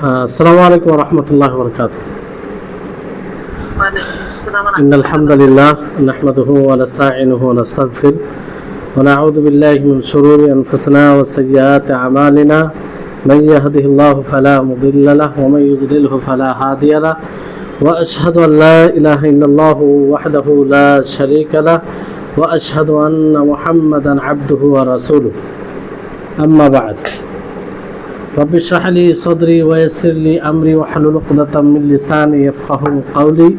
السلام عليكم ورحمة الله وبركاته. وعليكم السلام ورحمة إن الله الحمد وبركاته. لله نحمده ونستعينه ونستغفر ونعوذ بالله من شرور أنفسنا وسيئات أعمالنا من يهده الله فلا مضل له ومن يضلله فلا هادي له وأشهد أن لا إله إلا الله وحده لا شريك له وأشهد أن محمدا عبده ورسوله أما بعد رب اشرح لي صدري ويسر لي أمري واحلل عقدة من لساني يفقهوا قولي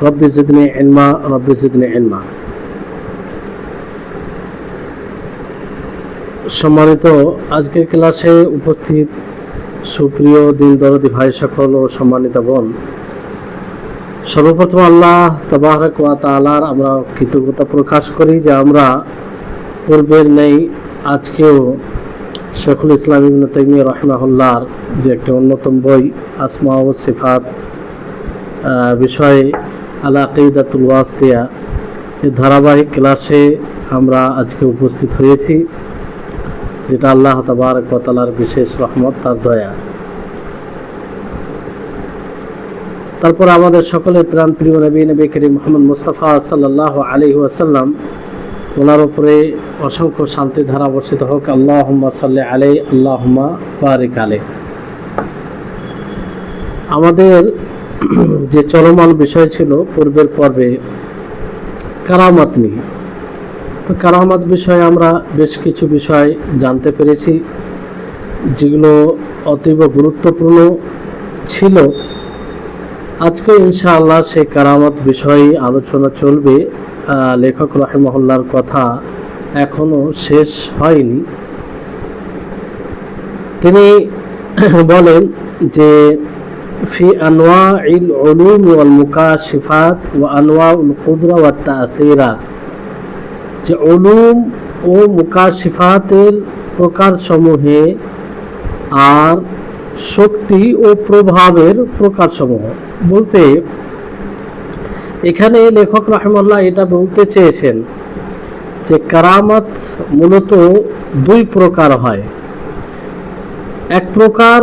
رب زدني علما رب زدني علما। সম্মানিত আজকের ক্লাসে উপস্থিত সুপ্রিয় দিন দরদি ভাই সকল ও সম্মানিত বোন, সর্বপ্রথম আল্লাহ তাবারক ওয়া তাআলার আমরা কৃতজ্ঞতা প্রকাশ করি যে আমরা পূর্বের নেই আজকেও শেখুল ইসলাম ইবনে তাইমিয়া রাহিমাহুল্লাহর যে একটা অন্যতম বই আসমা ও সিফাত বিষয়ে আল আকিদাতুল ওয়াসিতিয়া এই ধারাবাহিক ক্লাসে আমরা আজকে উপস্থিত হয়েছি, যেটা আল্লাহ তাবারক ওয়া তাআলার বিশেষ রহমত, তার দয়া। তারপর আমাদের সকলের প্রাণ প্রিয় নবী করিম মুহাম্মদ মুস্তাফা সাল্লাল্লাহু আলাইহি ওয়াসাল্লাম, ওনার উপরে অসংখ্য শান্তি ধারা বর্ষিত হোক। আল্লাহুম্মা সাল্লি আলাইহি আল্লাহুম্মা বারিক আলাইহি। আমাদের যে চলমান বিষয় ছিল পূর্বের পর্বে কারামাত নিয়ে, তো কারামাত বিষয়ে আমরা বেশ কিছু বিষয় জানতে পেরেছি যেগুলো অতীব গুরুত্বপূর্ণ ছিল। আজকে ইনশাআল্লাহ সেই কারামত বিষয়ে আলোচনা চলবে। লেখক রাহিমাহুল্লাহর কথা এখনো শেষ হয়নি। তিনি বলেন যে ফি আনওয়াইল উলুম ওয়াল মুকাশিফাত ওয়া আনওয়াউল কুদরা ওয়াত তা'সীরাত, যে উলুম ও মুকাশিফাতের প্রকারসমূহে আর শক্তি ও প্রভাবের প্রকারসমূহ বলতে এখানে লেখক রাহিমাহুল্লাহ এটা বলতে চেয়েছেন যে কারামত মূলত দুই প্রকার হয়। এক প্রকার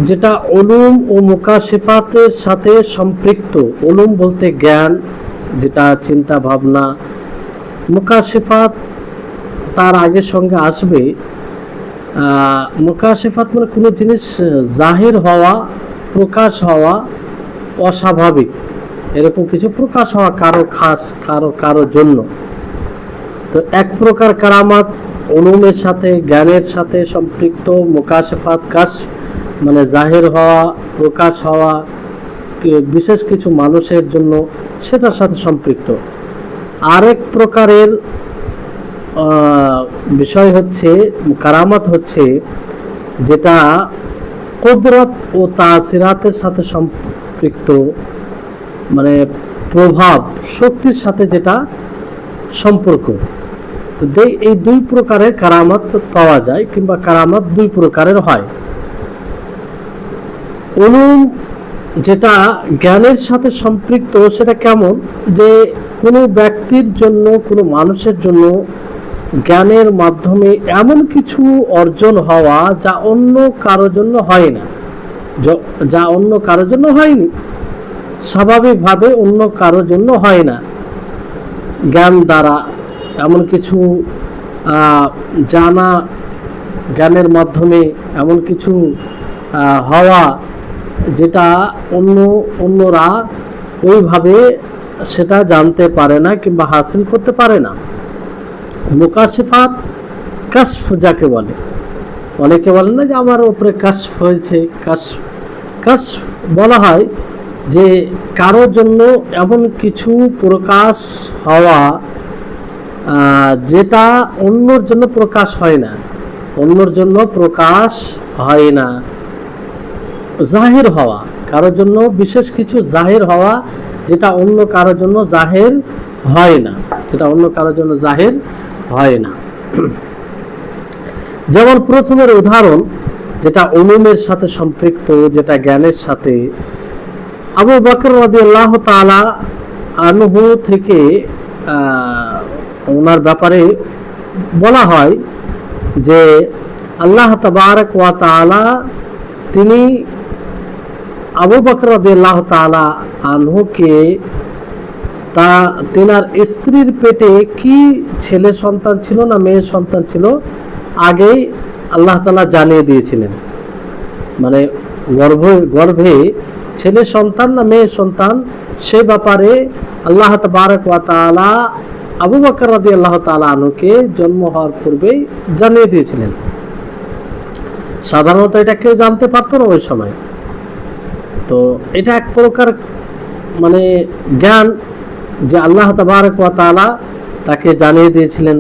যেটা উলুম ও মুকাশিফাতের সাথে সম্পৃক্ত, উলুম বলতে জ্ঞান, যেটা চিন্তা ভাবনা, মুকাশিফাত তার আগে সঙ্গে আসবে। মুকাশিফাত মানে কোনো জিনিস জাহির হওয়া, প্রকাশ হওয়া, অস্বাভাবিক এরকম কিছু প্রকাশ হওয়া কারো খাস কারো জন্য। তো এক প্রকার কারামাত উলুমের সাথে জ্ঞানের সাথে সম্পৃক্ত, মুকাশিফাত কাশ মানে জাহির হওয়া, প্রকাশ হওয়া বিশেষ কিছু মানুষের জন্য সেটার সাথে সম্পৃক্ত। আরেক প্রকারের বিষয় হচ্ছে কারামাত হচ্ছে যেটা কুদরত ও তাসিরাতের সাথে সম্পৃক্ত, মানে প্রভাব শক্তির সাথে যেটা সম্পর্ক। তো এই দুই প্রকারের কারামাত পাওয়া যায়, কিংবা কারামাত দুই প্রকারের হয়। উলুম যেটা জ্ঞানের সাথে সম্পৃক্ত, সেটা কেমন, যে কোনো ব্যক্তির জন্য, কোনো মানুষের জন্য জ্ঞানের মাধ্যমে এমন কিছু অর্জন হওয়া যা অন্য কারোর জন্য হয় না, যা অন্য কারোর জন্য হয়নি, স্বাভাবিকভাবে অন্য কারোর জন্য হয় না। জ্ঞান দ্বারা এমন কিছু জানা, জ্ঞানের মাধ্যমে এমন কিছু হওয়া যেটা অন্যরা ওইভাবে সেটা জানতে পারে না কিংবা হাসিল করতে পারে না। মুকাশিফাত কাশফ যাকে বলে, অনেকে বলে না যে আমার উপরে কাশফ হয়েছে, কাশফ বলা হয় যে কারোর জন্য এমন কিছু প্রকাশ হওয়া যেটা অন্যর জন্য প্রকাশ হয় না, অন্যর জন্য প্রকাশ হয় না। জাহির হওয়া, কারোর জন্য বিশেষ কিছু জাহির হওয়া যেটা অন্য কারোর জন্য জাহির হয় না, যেটা অন্য কারোর জন্য জাহির হয় না। যেমন প্রথমের উদাহরণ যেটা উলুমের সাথে সম্পৃক্ত, যেটা জ্ঞানের সাথে, আবু বকর রাদিয়াল্লাহু তাআলা আনহু থেকে ওনার ব্যাপারে বলা হয় যে আল্লাহ তাবারক ওয়া তাআলা তিনি আবু বকর রাদিয়াল্লাহু তাআলা আনহুকে তেনার স্ত্রীর পেটে কি ছেলে সন্তান ছিল না মেয়ে সন্তান ছিল আগেই আল্লাহ তাআলা জানিয়ে দিয়েছিলেন। মানে গর্ভে ছেলে সন্তান না মেয়ে সন্তান সে ব্যাপারে আল্লাহ তাবারক ওয়া তাআলা আবু বকর রাদিয়াল্লাহু তাআলা আনহুকে জন্ম হওয়ার পূর্বেই জানিয়ে দিয়েছিলেন। সাধারণত এটা কেউ জানতে পারতো না ওই সময়। তো এটা এক প্রকার মানে জ্ঞান যে আল্লাহ তাবারক ওয়া তাআলা তাকে জানিয়ে দিয়েছিলেন,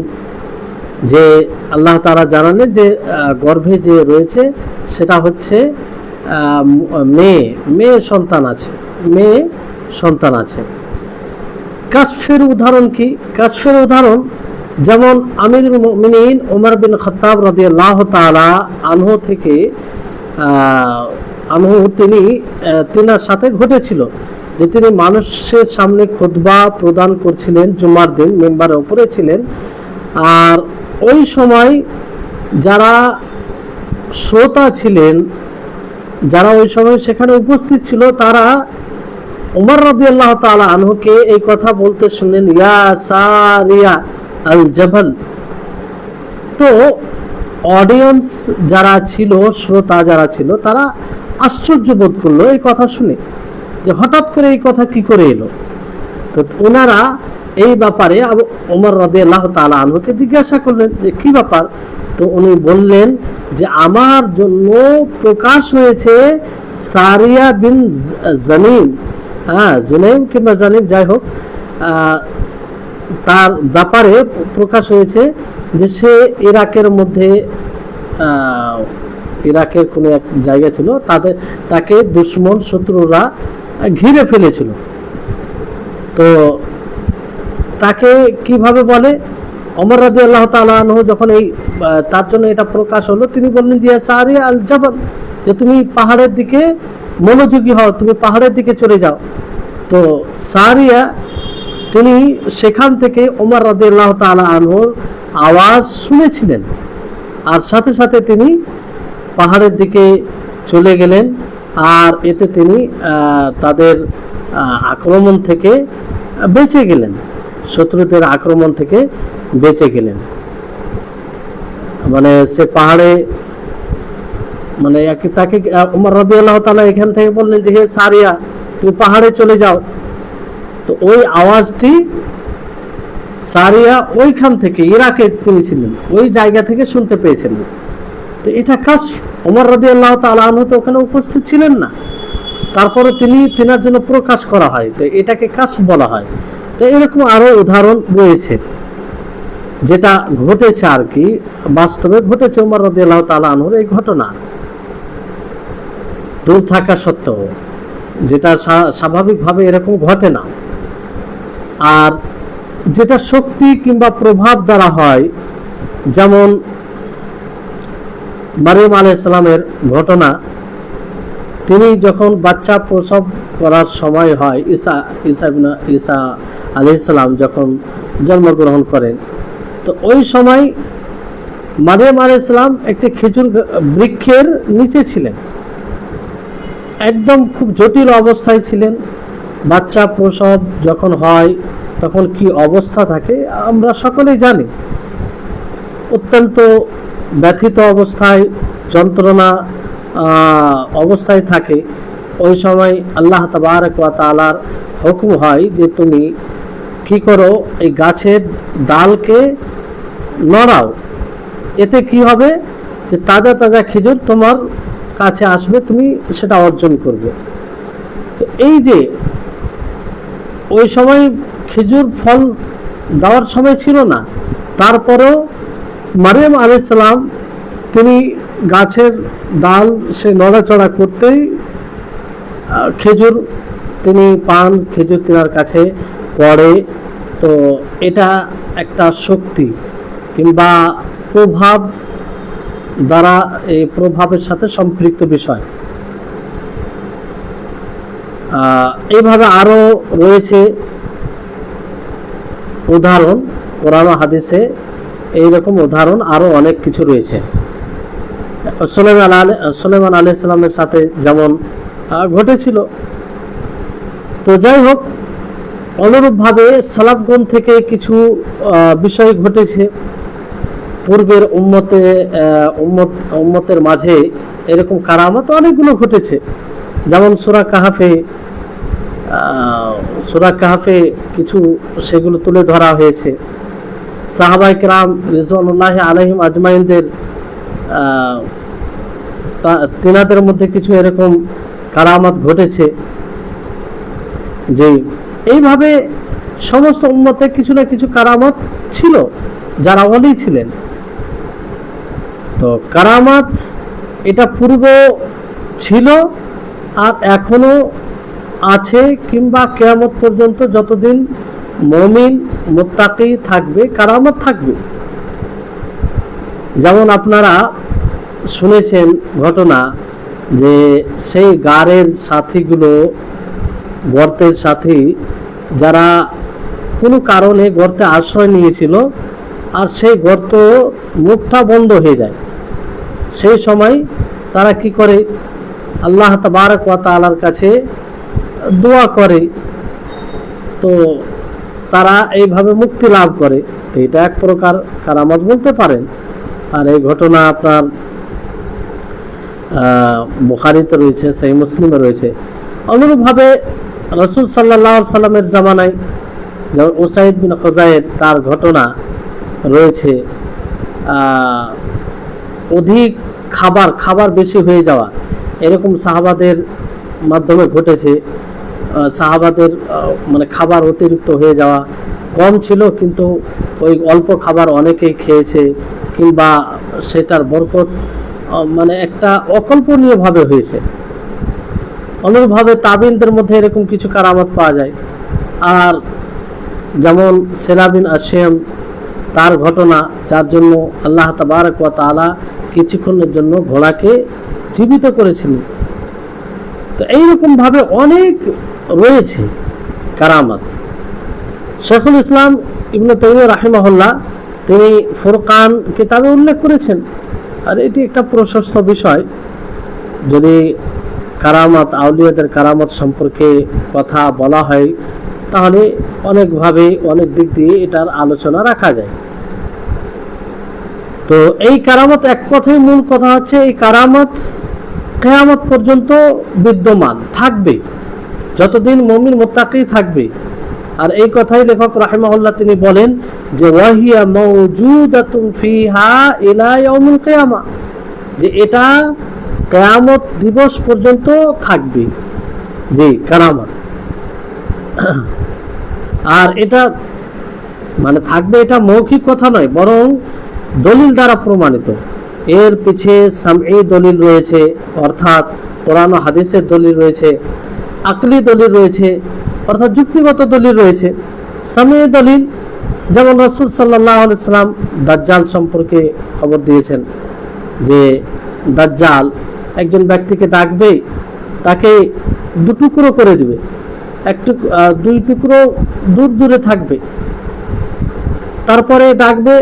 যে আল্লাহ তাআলা জানালেন যে গর্ভে যে রয়েছে সেটা হচ্ছে মেয়ে সন্তান আছে। কাশফের উদাহরণ কি? কাশফের উদাহরণ যেমন আমিরুল মুমিনিন ওমর বিন খাত্তাব রাদিয়াল্লাহু তাআলা আনহু তিনার সাথে ঘটেছিল যে তিনি মানুষের সামনে খুতবা প্রদান করছিলেন, জুমার দিন মেম্বারের উপরে ছিলেন। আর ওই সময় যারা শ্রোতা ছিলেন, যারা ওই সময় সেখানে উপস্থিত ছিল, তারা ওমর রাদিয়াল্লাহু তাআলা আনহুকে এই কথা বলতে শুনলেন, ইয়া সারিয়া আল জাবাল। তো অডিয়েন্স যারা ছিল, শ্রোতা যারা ছিল, তারা আশ্চর্য বোধ করলো এই কথা শুনে, যে হঠাৎ করে এই কথা কি করে এলো। তো ওনারা এই ব্যাপারে ওমর রাদিয়াল্লাহু তাআলা আনহুকে জিজ্ঞাসা করলেন যে কি ব্যাপার। তো উনি বললেন যে আমার জন্য প্রকাশ হয়েছে সারিয়া বিন জানিম, জুনাইম কিংবা জানিম, যাই হোক, তার ব্যাপারে প্রকাশ হয়েছে যে সে ইরাকের মধ্যে ইরাকের কোনো এক জায়গা ছিল, তাকে দুশমন শত্রুরা ঘিরে ফেলেছিল। তো তাকে কিভাবে বলে? ওমর রাদিয়াল্লাহু তাআলা আনহু যখন তার জন্য এটা প্রকাশ হলো, তিনি বললেন যে সারিয়া আল জাবাল, যে তুমি পাহাড়ের দিকে মনোযোগী হও, তুমি পাহাড়ের দিকে চলে যাও। তো সারিয়া তিনি সেখান থেকে ওমর রাদিয়াল্লাহু তাআলা আনহুর আওয়াজ শুনেছিলেন, আর সাথে সাথে তিনি পাহাড়ের দিকে চলে গেলেন। আর এতে তিনি তাদের আক্রমণ থেকে বেঁচে গেলেন, শত্রুদের আক্রমণ থেকে বেঁচে গেলেন। মানে সে পাহাড়ে, মানে তাকে ওমর রাদিয়াল্লাহু তাআলা এখান থেকে বললেন যে হে সারিয়া, তুমি পাহাড়ে চলে যাও। তো ওই আওয়াজটি সারিয়া ওইখান থেকে, ইরাকে তিনি ছিলেন, ওই জায়গা থেকে শুনতে পেয়েছিলেন। তো এটা কাশফ। ওমর রাদিয়াল্লাহু তাআলা আনহু তো ওখানে উপস্থিত ছিলেন না, তারপরে তিনার জন্য প্রকাশ করা হয়, তো এটাকে কাশফ বলা হয়। তো এরকম আরো উদাহরণ রয়েছে যেটা ঘটেছে আর কি, বাস্তবে ঘটেছে ওমর রাদিয়াল্লাহু তাআলা আনহুর এই ঘটনা, দূর থাকা সত্ত্বেও, যেটা স্বাভাবিকভাবে এরকম ঘটে না। আর যেটা শক্তি কিংবা প্রভাব দ্বারা হয়, যেমন মারিয়াম আলাইহিস সালামের ঘটনা, তিনি যখন বাচ্চা প্রসব করার সময় হয়, ঈসা আলাইহিস সালাম যখন জন্মগ্রহণ করেন, তো ওই সময় মারিয়াম আলাইহিস সালাম একটি খেজুর বৃক্ষের নিচে ছিলেন, একদম খুব জটিল অবস্থায় ছিলেন। বাচ্চা প্রসব যখন হয় তখন কি অবস্থা থাকে আমরা সকলেই জানি, অত্যন্ত ব্যথিত অবস্থায়, যন্ত্রণা অবস্থায় থাকে। ওই সময় আল্লাহ তাবারক ওয়া তাআলার হুকুম হয় যে তুমি কি করো, এই গাছের ডালকে নড়াও, এতে কি হবে যে তাজা তাজা খেজুর তোমার কাছে আসবে, তুমি সেটা অর্জন করবে। তো এই যে ওই সময় খেজুর ফল দেওয়ার সময় ছিল না, তারপরেও মারিয়াম আলাইহিস সালাম তিনি গাছের ডাল সে নড়াচড়া করতেই খেজুর তিনি পান, খেজুর তিনার কাছে পড়ে। তো এটা একটা শক্তি কিংবা প্রভাব দ্বারা, এই প্রভাবের সাথে সম্পৃক্ত বিষয়। এইভাবে আরো রয়েছে উদাহরণ, কোরআন ও হাদিসে এইরকম উদাহরণ আরো অনেক কিছু রয়েছে। সুলাইমান আলাইহিস সালামের সাথে যেমন ঘটেছিল। তো যাই হোক, অনুরূপভাবে সালাফগণ থেকে কিছু বিষয় ঘটেছে। পূর্বের উম্মতের মাঝে এরকম কারামত অনেকগুলো ঘটেছে। যেমন সূরা কাহাফে কিছু সেগুলো তুলে ধরা হয়েছে। সাহাবায়ে কেরাম রিজওয়ানুল্লাহি আলাইহিম আজমাইনদের তিনাদের মধ্যে কিছু এরকম কারামত ঘটেছে। যে এইভাবে সমস্ত উম্মতে কিছু না কিছু কারামত ছিল, যারা ওলি ছিলেন। তো কারামত এটা পূর্বে ছিল আর এখনো আছে, কিংবা কিয়ামত পর্যন্ত যতদিন মুমিন মুত্তাকি থাকবে কারামত থাকবে। যেমন আপনারা শুনেছেন ঘটনা যে সেই গাড়ের সাথীগুলো, গর্তের সাথী যারা কোনো কারণে গর্তে আশ্রয় নিয়েছিল, আর সেই গর্ত মুখটা বন্ধ হয়ে যায়, সেই সময় তারা কি করে? আল্লাহ তাবারক ওয়া তাআলার কাছে দোয়া করে। তো তারা এইভাবে মুক্তি লাভ করে। তো এটা এক প্রকার কারামত বলতে পারেন। আর এই ঘটনা আপনার বুখারীতে রয়েছে, সহিহ মুসলিমে রয়েছে। অনুরূপভাবে রাসূল সাল্লাল্লাহু আলাইহি সাল্লামের জামানায় যেমন উসাইদ বিন খুযাইর, তার ঘটনা রয়েছে। অধিক খাবার বেশি হয়ে যাওয়া, এরকম সাহাবাদের মাধ্যমে ঘটেছে। সাহাবাদের মানে খাবার অতিরিক্ত হয়ে যাওয়া, কম ছিল কিন্তু ওই অল্প খাবার অনেকেই খেয়েছে, কিংবা সেটার বরকত মানে একটা অকল্পনীয়ভাবে হয়েছে। অনুরূপভাবে তাবিনদের মধ্যে এরকম কিছু কারামত পাওয়া যায়। আর যেমন সেলা বিন আসিয়াম, তার ঘটনা, যার জন্য আল্লাহ তাবারক ওয়া তাআলা কিছুক্ষণের জন্য ঘোড়াকে জীবিত করেছিলেন। তো এইরকম ভাবে অনেক রয়েছে কারামত। শেখুল ইসলাম ইবনে তাইমিয়া রাহিমাহুল্লাহ তিনি ফুরকান কিতাবে উল্লেখ করেছেন। আর এটি একটা প্রশস্ত বিষয়। যদি কারামত, আউলিয়াদের কারামত সম্পর্কে কথা বলা হয়, তাহলে অনেকভাবে অনেক দিক দিয়ে এটার আলোচনা রাখা যায়। তো এই কারামত, এক কথায় মূল কথা হচ্ছে, এই কারামত কিয়ামত পর্যন্ত বিদ্যমান থাকবে, যতদিন মুমিন মুত্তাকি থাকবে। আর এই কথাই লেখক রাহিমাহুল্লাহ তিনি বলেন যে ওয়াহিয়া মাওজুদাতুন ফিহা ইলা ইয়াউমিল কিয়ামা, যে এটা কিয়ামত দিবস পর্যন্ত থাকবে, যে কারামত। আর এটা মানে থাকবে, এটা মৌখিক কথা নয়, বরং দলিল দ্বারা প্রমাণিত। এর পিছে সামঈ দলিল রয়েছে, অর্থাৎ কোরআন ও হাদিসের দলিল রয়েছে, আকলি দলিল রয়েছে, অর্থাৎ যুক্তিগত দলিল রয়েছে। সামঈ দলিল যেমন রাসূল সাল্লাল্লাহু আলাইহি সাল্লাম দাজ্জাল সম্পর্কে খবর দিয়েছেন যে দাজ্জাল একজন ব্যক্তিকে ডাকবে, তাকে দুটুকরো করে দিবে, দুই টুকরো দূরে থাকবে, তারপরে ডাকবে,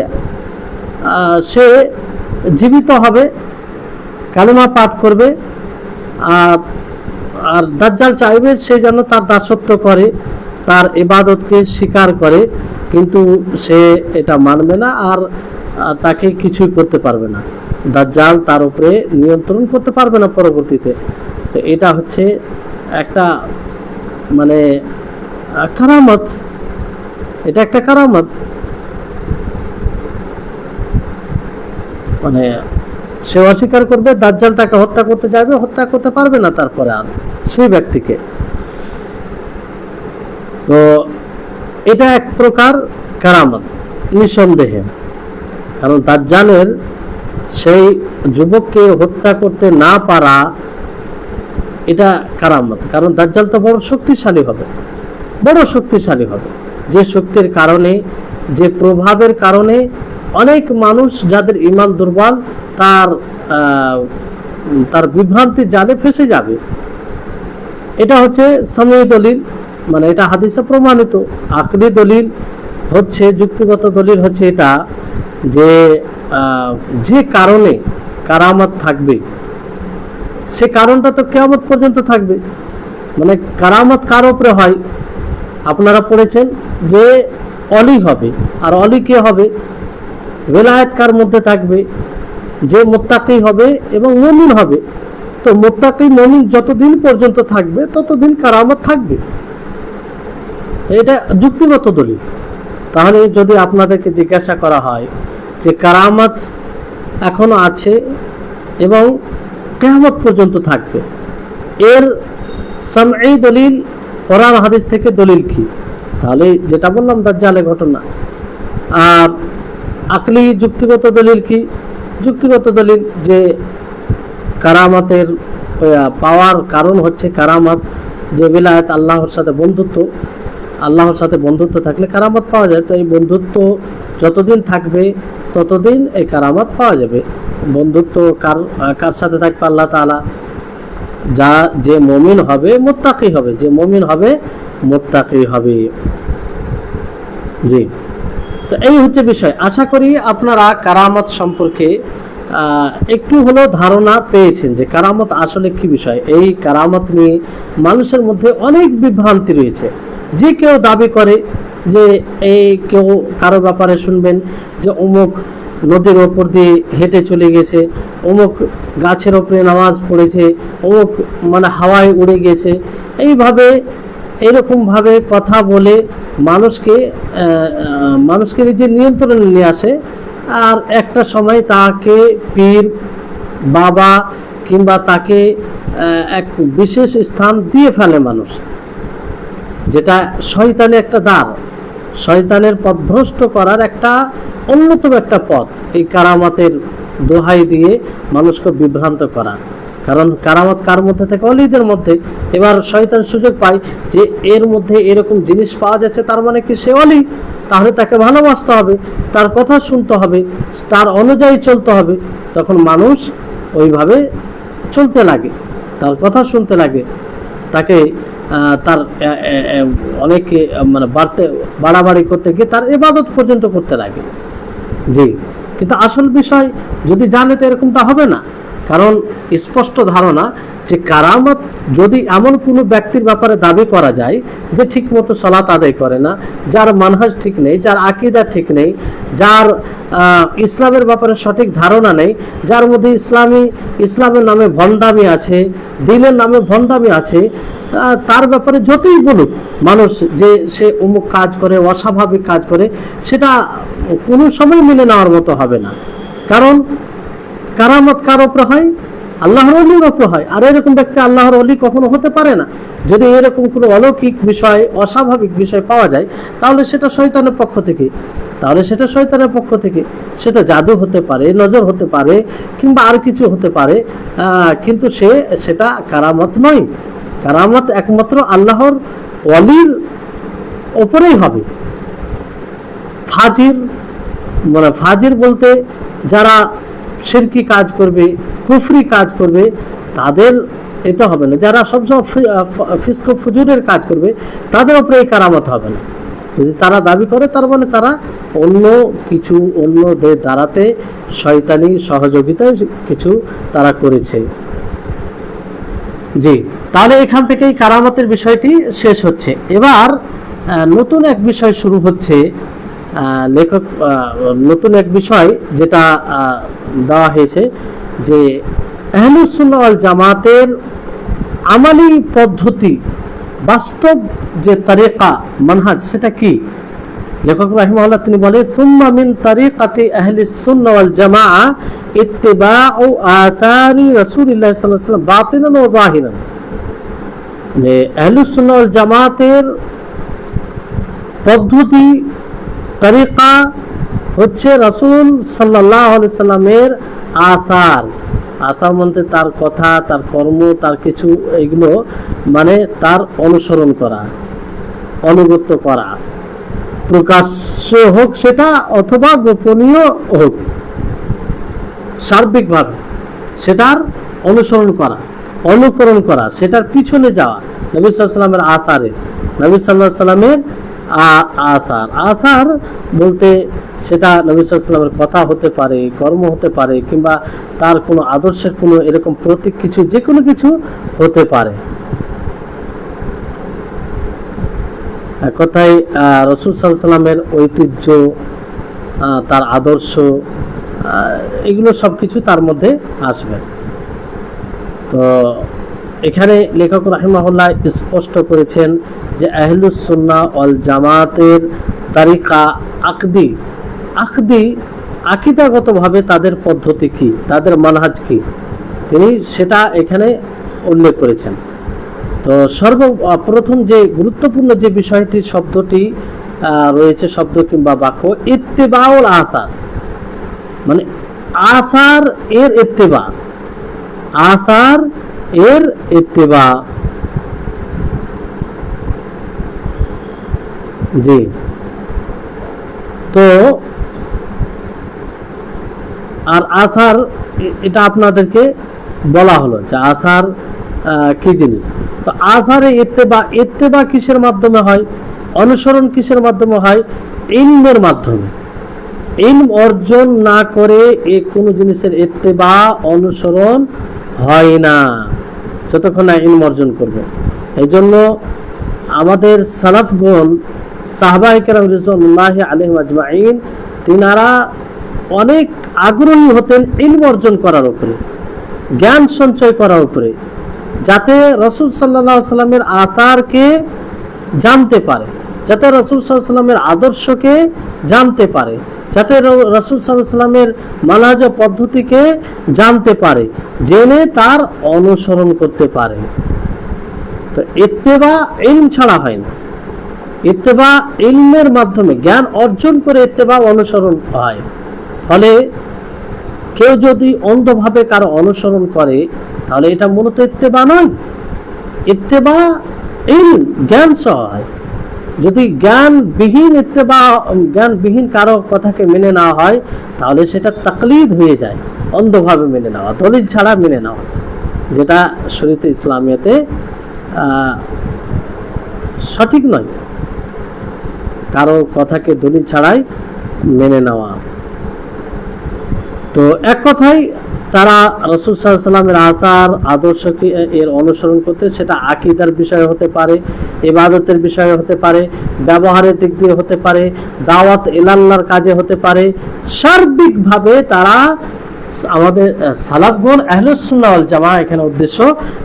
সে জীবিত হবে, কালেমা পাঠ করবে। আর দাজ্জাল চাইবে সে যেন তার দাসত্ব করে, তার ইবাদতকে স্বীকার করে, কিন্তু সে এটা মানবে না, আর তাকে কিছুই করতে পারবে না। দাজ্জাল তার উপরে নিয়ন্ত্রণ করতে পারবে না পরবর্তীতে। তো এটা হচ্ছে একটা মানে কারামত, এটা একটা কারামত। মানে সে অস্বীকার করবে, দাজ্জাল তাকে হত্যা করতে চাইবে, হত্যা করতে পারবে না তারপরে আর সেই ব্যক্তিকে। তো এটা এক প্রকার কারামত নিঃসন্দেহে। কারণ দাজ্জালের সেই যুবককে হত্যা করতে না পারা, এটা কারামত। কারণ দাজ্জাল তো বড় শক্তিশালী হবে, যে শক্তির কারণে, যে প্রভাবের কারণে অনেক মানুষ যাদের ঈমান দুর্বল তার বিভ্রান্তি জালে ফেসে যাবে। এটা হচ্ছে সামঈ দলিল, মানে এটা হাদিসে প্রমাণিত। আকলি দলিল হচ্ছে, যুক্তিগত দলিল হচ্ছে এটা যে কারণে কারামত থাকবে, সে কারণটা তো কিয়ামত পর্যন্ত থাকবে। মানে কারামত কার উপরে হয়? আপনারা পড়েছেন যে অলি হবে, আর অলি কে হবে? বেলায়েত কার মধ্যে থাকবে? যে মুত্তাকি হবে এবং মুমিন হবে। তো মুত্তাকি মুমিন যতদিন পর্যন্ত থাকবে ততদিন কারামত থাকবে। এটা যুক্তিগত দলিল। তাহলে যদি আপনাদেরকে জিজ্ঞাসা করা হয় যে কারামত এখনো আছে এবং কিয়ামত পর্যন্ত থাকবে, এর সামঈ দলিল কোরআন হাদিস থেকে দলিল কি? তাহলে যেটা বললাম দাজ্জালের ঘটনা। আর আকলি যুক্তিগত দলিল কি? যুক্তিগত দলিল যে কারামতের পাওয়ার কারণ হচ্ছে কারামত, যে বেলায়েত আল্লাহর সাথে বন্ধুত্ব, আল্লাহর সাথে বন্ধুত্ব থাকলে কারামত পাওয়া যায়। তো এই বন্ধুত্ব যতদিন থাকবে ততদিন এই কারামত পাওয়া যাবে। বন্ধুত্ব কার সাথে থাকবে? আল্লাহ তাআলা। যে মুমিন হবে মুত্তাকি হবে, যে মুমিন হবে মুত্তাকি হবে। জি, তো এই হচ্ছে বিষয়। আশা করি আপনারা কারামত সম্পর্কে একটু হলেও ধারণা পেয়েছেন যে কারামত আসলে কি বিষয়। এই কারামত নিয়ে মানুষের মধ্যে অনেক বিভ্রান্তি রয়েছে। যে কেউ দাবি করে যে এই কেউ কারো ব্যাপারে শুনবেন যে অমুক নদীর ওপর দিয়ে হেঁটে চলে গেছে, অমুক গাছের ওপরে নামাজ পড়েছে, অমুক মানে হাওয়ায় উড়ে গেছে। এইভাবে এরকমভাবে কথা বলে মানুষকে নিজের নিয়ন্ত্রণে নিয়ে আসে। আর একটা সময় তাকে পীর বাবা কিংবা তাকে এক বিশেষ স্থান দিয়ে ফেলে মানুষ, যেটা শয়তানের একটা দ্বার, শয়তানের পথভ্রষ্ট করার একটা অন্যতম একটা পথ এই কারামতের দোহাই দিয়ে মানুষকে বিভ্রান্ত করা। কারণ কারামত কার মধ্যে থাকে? অলিদের মধ্যে। এবার শয়তান সুযোগ পায় যে এর মধ্যে এরকম জিনিস পাওয়া যাচ্ছে, তার মানে কি সে অলি, তাহলে তাকে ভালোবাসতে হবে, তার কথা শুনতে হবে, তার অনুযায়ী চলতে হবে। তখন মানুষ ওইভাবে চলতে লাগে, তার কথা শুনতে লাগে, তাকে তার অনেক মানে বাড়াবাড়ি করতে গিয়ে তার ইবাদত পর্যন্ত করতে লাগে। জি, কিন্তু আসল বিষয় যদি জানে তো এরকমটা হবে না। কারণ স্পষ্ট ধারণা যে কারামত যদি এমন কোনো ব্যক্তির ব্যাপারে দাবি করা যায় যে ঠিক মতো সালাত আদায় করে না, যার মানহাজ ঠিক নেই, যার আকীদা ঠিক নেই, যার ইসলামের ব্যাপারে সঠিক ধারণা নেই, যার মধ্যে ইসলামের নামে ভণ্ডামি আছে, দ্বীনের নামে ভণ্ডামি আছে, তার ব্যাপারে যতই বলুক মানুষ যে সে অমুক কাজ করে, অস্বাভাবিক কাজ করে, সেটা কোনো সময় মেনে নেওয়ার মতো হবে না। কারণ কারামত কার উপরে হয়? আল্লাহর ওলির উপরে হয়। আর এরকম ব্যক্তি আল্লাহর ওলি কখনো হতে পারে না। যদি এরকম কোনো অলৌকিক বিষয়, অস্বাভাবিক বিষয় পাওয়া যায়, তাহলে সেটা শয়তানের পক্ষ থেকে, সেটা জাদু হতে পারে, নজর হতে পারে, কিংবা আর কিছু হতে পারে, কিন্তু সেটা কারামত নয়। কারামত একমাত্র আল্লাহর ওলির ওপরেই হবে। ফাজির বলতে যারা শিরকি কাজ করবে, কুফরি কাজ করবে, তাদের এটা হবে না। যারা সবসময় ফিস্ক ফুজুরের কাজ করবে, তাদের উপরে এই কারামত হবে না। যদি তারা দাবি করে, তার মানে তারা অন্যদের দ্বারাতে শয়তানি সহযোগিতায় কিছু তারা করেছে। জি, তাহলে এখান থেকেই কারামতের বিষয়টি শেষ হচ্ছে। এবার নতুন এক বিষয় শুরু হচ্ছে। লেখক নতুন এক বিষয় যেটা দেওয়া হয়েছে যে আহলুস সুন্নাহ ওয়াল জামাতের আমালি পদ্ধতি, বাস্তব যে তরিকা মানহাজ, সেটা কি? লেখক রাহিমাহুল্লাহ তিনি বলেন, সুম্মা মিন তরিকাতি আহলিস সুন্নাহ ওয়াল জামাআহ ইত্তিবাউ আসারি রাসূলিল্লাহ সাল্লাল্লাহু আলাইহি ওয়াসাল্লাম বাতিনান ওয়া যাহিরান। যে আহলুস সুন্নাহ ওয়াল জামাতের পদ্ধতি, তরিকা হচ্ছে রাসূল সাল্লাল্লাহু আলাইহি সাল্লামের আসার মধ্যে তার কথা, তার কর্ম, তার কিছু, এগুলো মানে তার অনুসরণ করা, অনুগত্য করা, প্রকাশ্য হোক সেটা অথবা গোপনীয় হোক, সার্বিকভাবে সেটার অনুসরণ করা, অনুকরণ করা, সেটার পিছনে যাওয়া। নবী সাল্লাল্লাহু আলাইহি সাল্লামের আতারে, নবী সাল্লাল্লাহু আলাইহি সাল্লামের আসার। আসার বলতে সেটা নবী সাল্লাল্লাহু আলাইহি ওয়াসাল্লামের কথা হতে পারে, কর্ম হতে পারে, কিংবা তার কোনো আদর্শের কোনো এরকম প্রতীক কিছু, যে কোনো কিছু হতে পারে। এক কথায় রাসূল সাল্লাল্লাহু আলাইহি ওয়াসাল্লামের ঐতিহ্য, তার আদর্শ, এগুলো সবকিছু তার মধ্যে আসবে। তো এখানে লেখক রাহিমাহুল্লাহ স্পষ্ট করেছেন যে আহলুস সুন্নাহ ওয়াল জামাতের তারিকা আকীদাগতভাবে তাদের পদ্ধতি কি, তাদের মানহাজ কি, তিনি সেটা এখানে উল্লেখ করেছেন। তো সর্বপ্রথম যে গুরুত্বপূর্ণ যে বিষয়টি, শব্দটি রয়েছে, শব্দ কিংবা বাক্য, ইত্তেবাউল আসার, মানে আসার এর ইত্তেবা, আসার এর ইত্তেবা। জি, তো আর আসার এটা আপনাদেরকে বলা হলো যে আসার কি জিনিস। তো আসারে ইত্তেবা কিসের মাধ্যমে হয়, অনুসরণ কিসের মাধ্যমে হয়? ইলমের মাধ্যমে। ইলম অর্জন না করে কোনো জিনিসের ইত্তেবা, অনুসরণ হয় না যতক্ষণ না ইলম অর্জন করবে। এই জন্য আমাদের সালাফগণ, সাহাবায়ে কেরাম রিজওয়ানুল্লাহি আলাইহিম আজমাইন, তিনারা অনেক আগ্রহী হতেন ইলম অর্জন করার উপরে, জ্ঞান সঞ্চয় করার উপরে, যাতে রাসূল সাল্লাল্লাহু আলাইহি সাল্লামের আতারকে জানতে পারে, যাতে রাসূল সাল্লাল্লাহু আলাইহি সাল্লামের আদর্শকে জানতে পারে, যাতে রাসূল সাল্লাল্লাহু আলাইহি সাল্লামের মানহাজ পদ্ধতিকে জানতে পারে, জেনে তার অনুসরণ করতে পারে। তো ইত্তেবা ইলম ছাড়া হয় না, ইত্তেবা ইলমের মাধ্যমে, জ্ঞান অর্জন করে ইত্তেবা অনুসরণ হয়। ফলে কেউ যদি অন্ধভাবে কারো অনুসরণ করে, তাহলে এটা মূলত ইত্তেবা নয়, ইত্তেবা ইলম, জ্ঞান সহ হয়। যদি জ্ঞানবিহীন ইত্তেবা, জ্ঞানবিহীন কারো কথাকে মেনে নেওয়া হয়, তাহলে সেটা তাকলিদ হয়ে যায়, অন্ধভাবে মেনে নেওয়া, দলিল ছাড়া মেনে নেওয়া, যেটা শরীয়তে ইসলামিয়াতে সঠিক নয়, কারো কথাকে দলিল ছাড়াই মেনে নেওয়া। তো এক কথায় তারা রাসূল সাল্লাল্লাহু আলাইহি ওয়াসাল্লামের আচার আদর্শকে এর অনুসরণ করতে, সেটা আকীদার বিষয় হতে পারে, ইবাদতের বিষয় হতে পারে, ব্যবহারের দিক দিয়ে হতে পারে, দাওয়াত ইলাল্লাহর কাজে হতে পারে। সার্বিকভাবে তারা, আমাদের সালাফগণ আহলুস সুন্নাহ ওয়াল জামাত, এখানে উদ্দেশ্য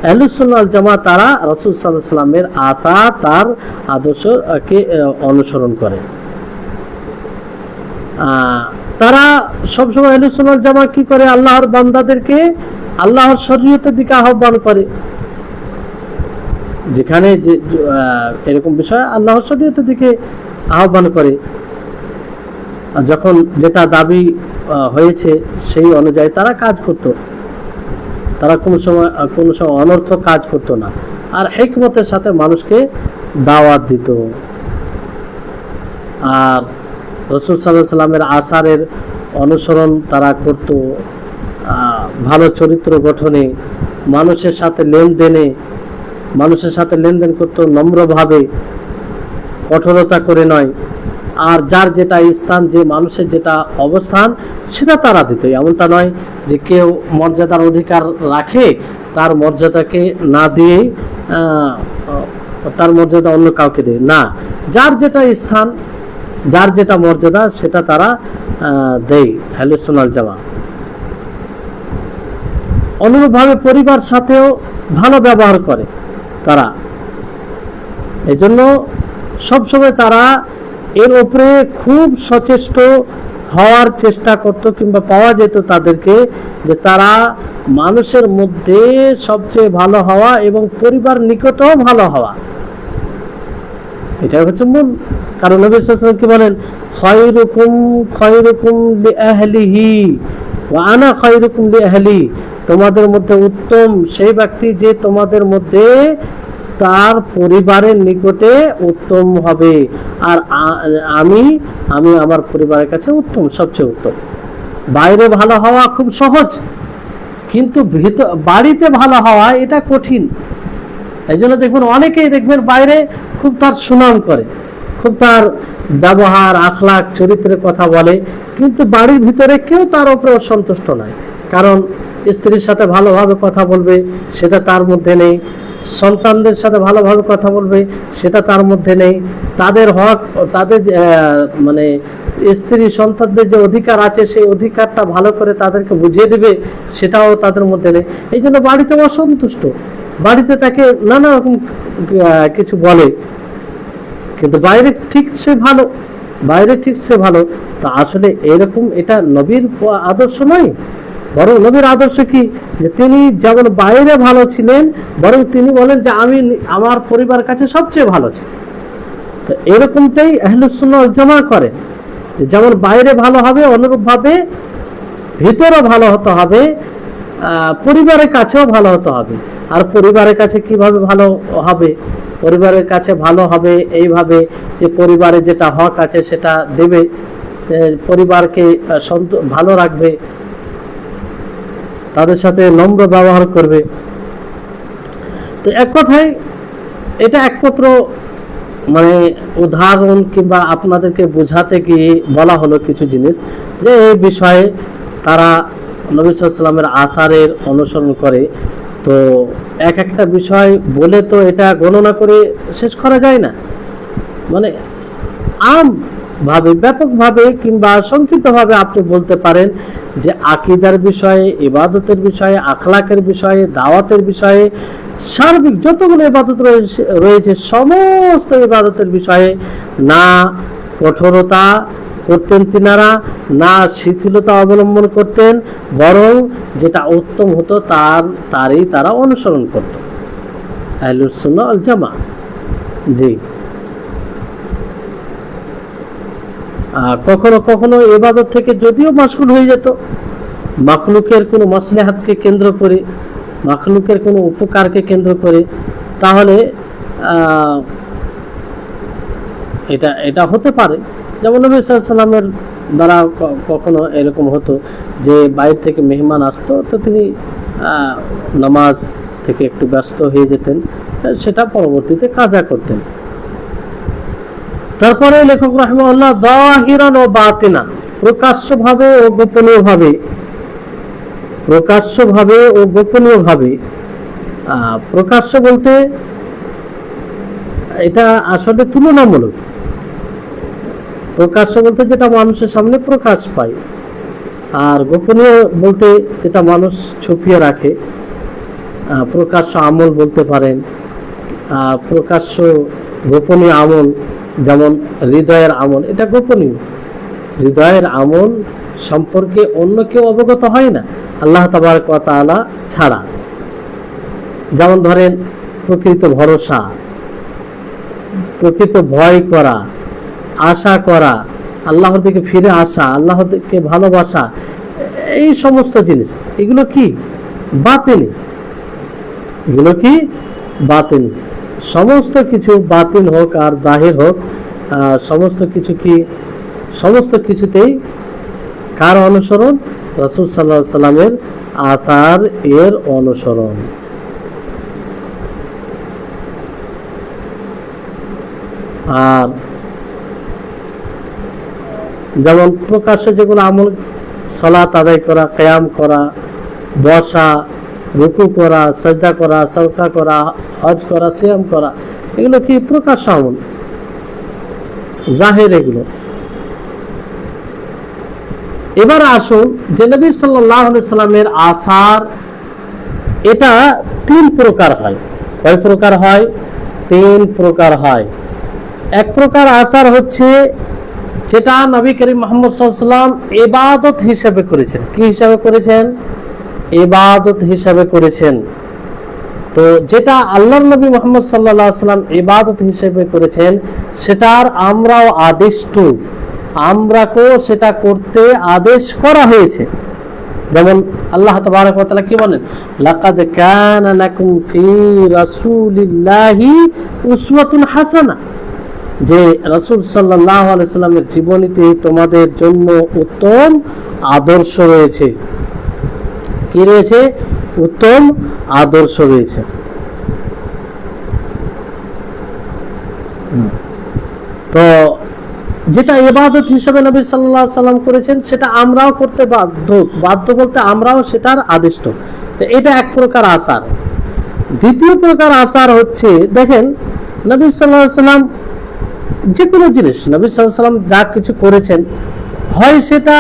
আহলুস সুন্নাহ ওয়াল জামাত, তারা রাসূল সাল্লাল্লাহু আলাইহি ওয়াসাল্লামের আচার, তার আদর্শকে অনুসরণ করে। তারা সবসময় আহলুস সুন্নাহ ওয়াল জামাত কি করে? আল্লাহর বান্দাদেরকে আল্লাহর শরীয়তের দিকে আহ্বান করে। যেখানে যে এরকম বিষয়, আল্লাহর শরীয়তের দিকে আহ্বান করে। যখন যেটা দাবি হয়েছে সেই অনুযায়ী তারা কাজ করত, তারা কোনো সময় অনর্থক কাজ করত না, আর হিকমতের সাথে মানুষকে দাওয়াত দিত। আর রাসূল সাল্লাল্লাহু আলাইহি ওয়াসাল্লামের আচারের অনুসরণ তারা করত, ভালো চরিত্র গঠনে, মানুষের সাথে লেনদেন করত নম্রভাবে, কঠোরতা করে নয়। আর যার যেটা স্থান, যে মানুষের যেটা অবস্থান, সেটা তারা দিত। এমনটা নয় যে কেউ মর্যাদার অধিকার রাখে, তার মর্যাদাকে না দিয়ে তার মর্যাদা অন্য কাউকে দেয় না। যার যেটা স্থান, যার যেটা মর্যাদা, সেটা তারা দেয় আহলুস সুন্নাহ ওয়াল জামাত। অনুরূপভাবে পরিবার সাথেও ভালো ব্যবহার করে তারা। এই জন্য সবসময় তারা এর উপরে খুব সচেষ্ট হওয়ার চেষ্টা করত, কিংবা পাওয়া যেত তাদেরকে, যে তারা মানুষের মধ্যে সবচেয়ে ভালো হওয়া এবং পরিবার নিকটেও ভালো হওয়া, এটাই হচ্ছে মূল। কারণ নবী সাল্লাল্লাহু আলাইহি ওয়াসাল্লাম কি বলেন? খায়রুকুম লিআহলিহি ওয়া আনা খায়রুকুম লিআহলি। তোমাদের মধ্যে উত্তম সেই ব্যক্তি যে তোমাদের মধ্যে তার পরিবারের নিকটে উত্তম হবে, আর আমি আমার পরিবারের কাছে উত্তম, সবচেয়ে উত্তম। বাইরে ভালো হওয়া খুব সহজ, কিন্তু বাড়িতে ভালো হওয়া এটা কঠিন। এই জন্য দেখবেন অনেকেই বাইরে খুব তার সুনাম করে, খুব তার ব্যবহার, আখলাক, চরিত্রের কথা বলে, কিন্তু বাড়ির ভিতরে কেউ তার উপরে সন্তুষ্ট নয়। কারণ স্ত্রীর সাথে ভালোভাবে কথা বলবে সেটা তার মধ্যে নেই, সন্তানদের সাথে ভালোভাবে কথা বলবে সেটা তার মধ্যে নেই, তাদের হক, তাদের মানে স্ত্রী সন্তানদের যে অধিকার আছে সেই অধিকারটা ভালো করে তাদেরকে বুঝিয়ে দিবে সেটাও তাদের মধ্যে নেই। এই জন্য বাড়িতে অসন্তুষ্ট, বাড়িতে তাকে নানা রকম কিছু বলে, কিন্তু বাইরে ঠিক সে ভালো, বাইরে ঠিক সে ভালো। তা আসলে এরকম এটা নবীর আদর্শ নয়, বরং নবীর আদর্শ কি, যে তিনি যেমন বাইরে ভালো ছিলেন, বরং তিনি বলেন যে আমি আমার পরিবার কাছে সবচেয়ে ভালো ছিল। তো এরকমটাই আহলুস সুন্নাহ ওয়াল জামাত করে, যে যেমন বাইরে ভালো হবে অনুরূপভাবে ভিতরও ভালো হতে হবে, পরিবারের কাছেও ভালো হতে হবে। আর পরিবারের কাছে কিভাবে ভালো হবে? পরিবারের কাছে ভালো হবে এইভাবে যে পরিবারে যেটা হক আছে সেটা দেবে, পরিবারকে ভালো রাখবে, তাদের সাথে নম্র ব্যবহার করবে। তো এক কথায় এটা একমাত্র মানে উদাহরণ কিংবা আপনাদেরকে বোঝাতে গিয়ে বলা হলো কিছু জিনিস, যে এই বিষয়ে তারা নবী সাল্লাল্লাহু আলাইহি ওয়াসাল্লামের আথারের অনুসরণ করে। তো এক একটা বিষয় বলে তো এটা গণনা করে শেষ করা যায় না, মানে আমভাবে, ব্যাপকভাবে কিংবা সংক্ষিপ্তভাবে আপনি বলতে পারেন যে আকীদার বিষয়ে, ইবাদতের বিষয়ে, আখলাকের বিষয়ে, দাওয়াতের বিষয়ে, সার্বিক যতগুলো ইবাদত রয়েছে সমস্ত ইবাদতের বিষয়ে না কঠোরতা করতেন তিনারা, না শিথিলতা অবলম্বন করতেন, বরং যেটা উত্তম হতো তারই তারা অনুসরণ করত আহলুস সুন্নাহ ওয়াল জামাত। জি, কখনো কখনো ইবাদত থেকে যদিও মাশগুল হয়ে যেত, মাখলুকের কোনো মাসলাহাতকে কেন্দ্র করে, মাখলুকের কোনো উপকারকে কেন্দ্র করে, তাহলে এটা হতে পারে। যেমন নবী সাল্লাল্লাহু আলাইহি ওয়াসাল্লামের দ্বারা কখনো এরকম হতো যে বাইরে থেকে মেহমান আসতো, তো তিনি নামাজ থেকে একটু ব্যস্ত হয়ে যেতেন, সেটা পরবর্তীতে কাজা করতেন। তারপরে লেখক রাহিমাহুল্লাহ যাহিরান ও বাতিনান, প্রকাশ্যভাবে ও গোপনীয়ভাবে, প্রকাশ্যভাবে ও গোপনীয়ভাবে। প্রকাশ্য বলতে এটা আসলে তুলনামূলক, প্রকাশ্য বলতে যেটা মানুষের সামনে প্রকাশ পায়, আর গোপনীয় বলতে যেটা মানুষ ছুপিয়ে রাখে। প্রকাশ্য আমল বলতে পারেন, প্রকাশ্য গোপনীয় আমল, যেমন হৃদয়ের আমল, এটা গোপনীয়। হৃদয়ের আমল সম্পর্কে অন্য কেউ অবগত হয় না আল্লাহ তাবারক ওয়া তাআলা ছাড়া। যেমন ধরেন প্রকৃত ভরসা, প্রকৃত ভয় করা, আশা করা, আল্লাহর দিকে ফিরে আসা, আল্লাহকে ভালোবাসা, এই সমস্ত জিনিস এগুলো কি বাতিল, এগুলো কি বাতিল। সমস্ত কিছু বাতিল হোক আর জাহির হোক, সমস্ত কিছু কি, সমস্ত কিছুতেই কার অনুসরণ? রাসূল সাল্লাল্লাহু আলাইহি সাল্লামের আথার এর অনুসরণ। আর যেমন প্রকাশ্য যেগুলো আমল, সালাত আদায় করা, কিয়াম করা, বসা, রুকু করা, সাজদা করা, সাদকা করা, হজ করা, সিয়াম করা, এগুলো কি প্রকাশ্য আমল, জাহির এগুলো। এবার আসুন যে নবী সাল্লাল্লাহু আলাইহি সাল্লামের আসার, এটা তিন প্রকার হয়। কয় প্রকার হয়? তিন প্রকার হয়। এক প্রকার আসার হচ্ছে যেটা নবী করিম মুহাম্মদ সাল্লাল্লাহু আলাইহি ওয়াসাল্লাম ইবাদত হিসেবে করেছেন। কি হিসাবে করেছেন? ইবাদত হিসাবে করেছেন। তো যেটা আল্লাহর নবী মুহাম্মদ সাল্লাল্লাহু আলাইহি ওয়াসাল্লাম ইবাদত হিসেবে করেছেন, সেটার আমরাও আদিষ্ট, আমরাকেও সেটা করতে আদেশ করা হয়েছে। যেমন আল্লাহ তাবারক ওয়া তাআলা কি বলেন? লাকাদ কানা লাকুম ফি রাসূলিল্লাহি উসওয়াতুন হাসানাহ, যে রাসূল সাল্লাল্লাহু আলাইহি সাল্লামের জীবনীতে তোমাদের জন্য উত্তম আদর্শ রয়েছে। কি রয়েছে? উত্তম আদর্শ রয়েছে। তো যেটা ইবাদত হিসেবে নবী সাল্লাল্লাহু আলাইহি সাল্লাম করেছেন সেটা আমরাও করতে বাধ্য। বাধ্য বলতে আমরাও সেটার আদিষ্ট। তো এটা এক প্রকার আসার। দ্বিতীয় প্রকার আসার হচ্ছে, দেখেন নবী সাল্লাল্লাহু আলাইহি সাল্লাম যে কোনো জিনিস নবী সাল্লাল্লাহু আলাইহি সাল্লাম যা কিছু করেছেন, হয় সেটা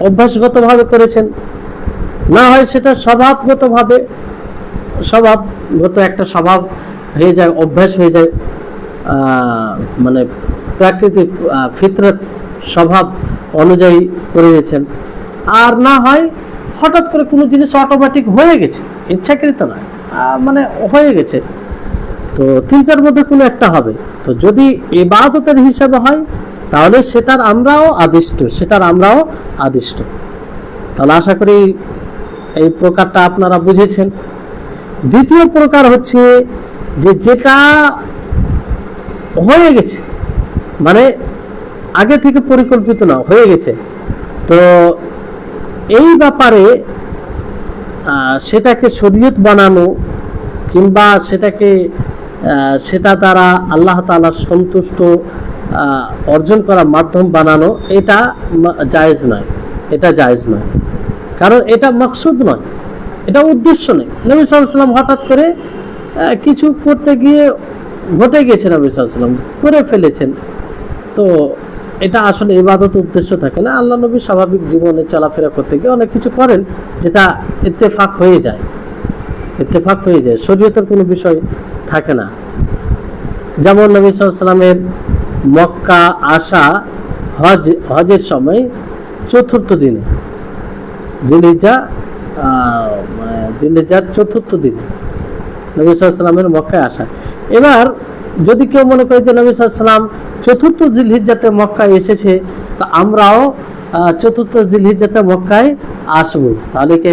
অভ্যাসগতভাবে করেছেন, না হয় সেটা স্বভাবগত একটা স্বভাব হয়ে যায়, অভ্যাস হয়ে যায়, মানে প্রাকৃতিক ফিতরত স্বভাব অনুযায়ী করে গেছেন, আর না হয় হঠাৎ করে কোনো জিনিস অটোমেটিক হয়ে গেছে, ইচ্ছাকৃত না, মানে হয়ে গেছে। তো তিনটার মধ্যে কোনো একটা হবে। তো যদি ইবাদতের হিসাবে হয় তাহলে সেটার আমরাও আদিষ্ট। তাহলে আশা করি এই প্রকারটা আপনারা বুঝেছেন। দ্বিতীয় প্রকার হচ্ছে যে যেটা হয়ে গেছে, মানে আগে থেকে পরিকল্পিত না, হয়ে গেছে, তো এই ব্যাপারে সেটাকে শরীয়ত বানানো কিংবা সেটা দ্বারা আল্লাহ তাআলার সন্তুষ্ট অর্জন করার মাধ্যম বানানো, এটা জায়েজ নয়। কারণ এটা মাকসুদ নয়, এটা উদ্দেশ্য নেই। নবী সাল্লাল্লাহু আলাইহি ওয়াসাল্লাম হঠাৎ করে কিছু করতে গিয়ে ঘটে গেছে, নবী সাল্লাল্লাহু আলাইহি ওয়াসাল্লাম করে ফেলেছেন। তো এটা আসলে ইবাদত উদ্দেশ্য থাকে না। আল্লাহ নবী স্বাভাবিক জীবনে চলাফেরা করতে গিয়ে অনেক কিছু করেন যেটা ইত্তেফাক হয়ে যায়, শরীয়তের কোনো বিষয় থাকে না। যেমন নবী সাল্লাল্লাহু আলাইহি ওয়াসাল্লামের মক্কা আসা হজের সময় চতুর্থ দিনে, জিলহিজ্জার চতুর্থ দিনে নবী সাল্লাল্লাহু আলাইহি ওয়াসাল্লামের মক্কায় আসা। এবার যদি কেউ মনে করে যে নবী সাল্লাল্লাহু আলাইহি ওয়াসাল্লাম চতুর্থ জিলহিজ্জাতে মক্কায় এসেছে, তা আমরাও চতুর্থ জিলহিজ্জাতে মক্কায় আসবো, তাহলে কি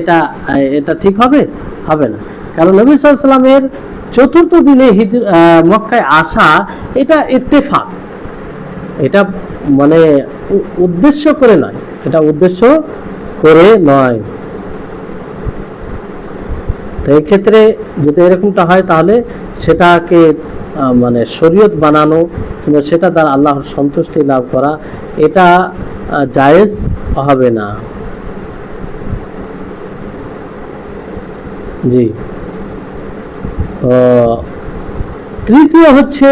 এটা ঠিক হবে? হবে না। কারণ নবী সাল্লাল্লাহু আলাইহি ওয়াসাল্লামের চতুর্থ দিনে মক্কায় আসা এটা ইত্তেফাক, এটা মানে উদ্দেশ্য করে নয়, তো এই ক্ষেত্রে যদি এরকমটা হয় তাহলে সেটাকে মানে শরীয়ত বানানো কিংবা সেটা দ্বারা আল্লাহর সন্তুষ্টি লাভ করা, এটা জায়েজ হবে না। জি। তৃতীয় হচ্ছে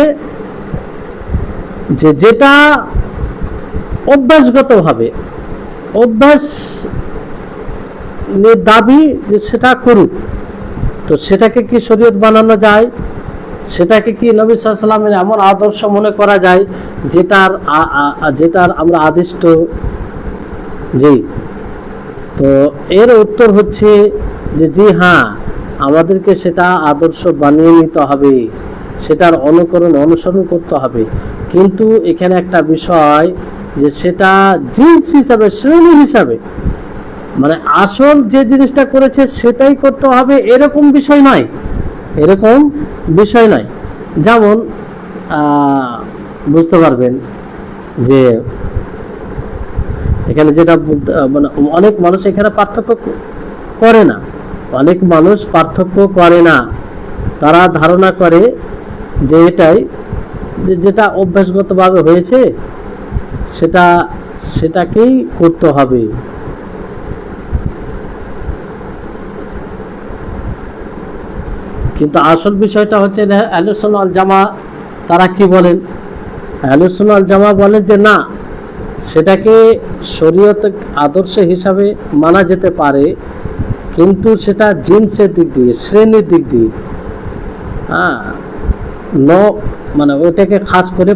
যে যেটা অভ্যাসগতভাবে অভ্যাস দাবি যে সেটা করুক, তো সেটাকে কি শরীয়ত বানানো যায়? সেটাকে কি নবী সাল্লাল্লাহু আলাইহি ওয়াসাল্লামের এমন আদর্শ মনে করা যায় যেটার আমরা আদিষ্ট? জি। তো এর উত্তর হচ্ছে যে জি হ্যাঁ, আমাদেরকে সেটা আদর্শ বানিয়ে নিতে হবে, সেটার অনুসরণ করতে হবে। কিন্তু এখানে একটা বিষয়, যে সেটা জিন্স হিসাবে, শ্রেণী হিসাবে, মানে আসল যে জিনিসটা করেছে সেটাই করতে হবে এরকম বিষয় নয়। যেমন বুঝতে পারবেন যে এখানে যেটা মানে অনেক মানুষ এখানে পার্থক্য করে না, তারা ধারণা করে যে এটাই যেটা অভ্যাসগতভাবে হয়েছে সেটাকেই করতে হবে। কিন্তু আসল বিষয়টা হচ্ছে আহলে সুন্নাহ ওয়াল জামাত তারা কি বলেন? আহলে সুন্নাহ ওয়াল জামাত বলেন যে না, সেটাকে শরীয়ত আদর্শ হিসাবে মানা যেতে পারে, কিন্তু সেটা জিনসের দিক দিয়ে, শ্রেণীর দিক দিয়ে, মানে ওটাকে খাস করে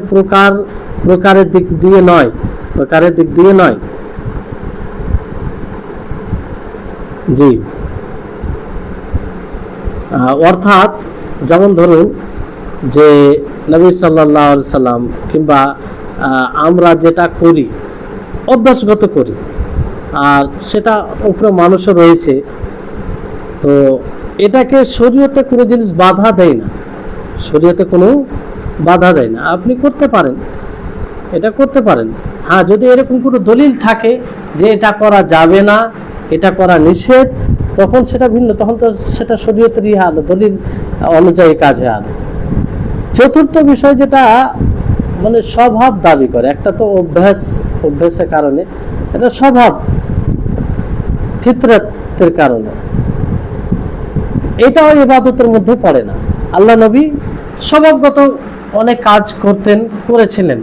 প্রকারের দিক দিয়ে নয়। জি। অর্থাৎ যেমন ধরুন যে নবী সাল্লাল্লাহু আলাইহি সাল্লাম কিংবা আমরা যেটা করি, অভ্যাসগত করি, আর সেটা উপরে মানুষও রয়েছে, তো এটাকে শরীয়তে কোনো জিনিস বাধা দেয় না, আপনি করতে পারেন, এটা করতে পারেন। হ্যাঁ, যদি এরকম কোনো দলিল থাকে যে এটা করা যাবে না, এটা করা নিষেধ, তখন সেটা ভিন্ন, তখন তো সেটা শরীয়তেরই দলিল অনুযায়ী কাজ হয়। চতুর্থ বিষয় যেটা মানে স্বভাব দাবি করে। একটা তো অভ্যাসের কারণে, এটা স্বভাব ফিতরাতের কারণে, এটাও ইবাদতের মধ্যে পড়ে না। আল্লাহ নবী স্বভাবগত অনেক কাজ করেছিলেন,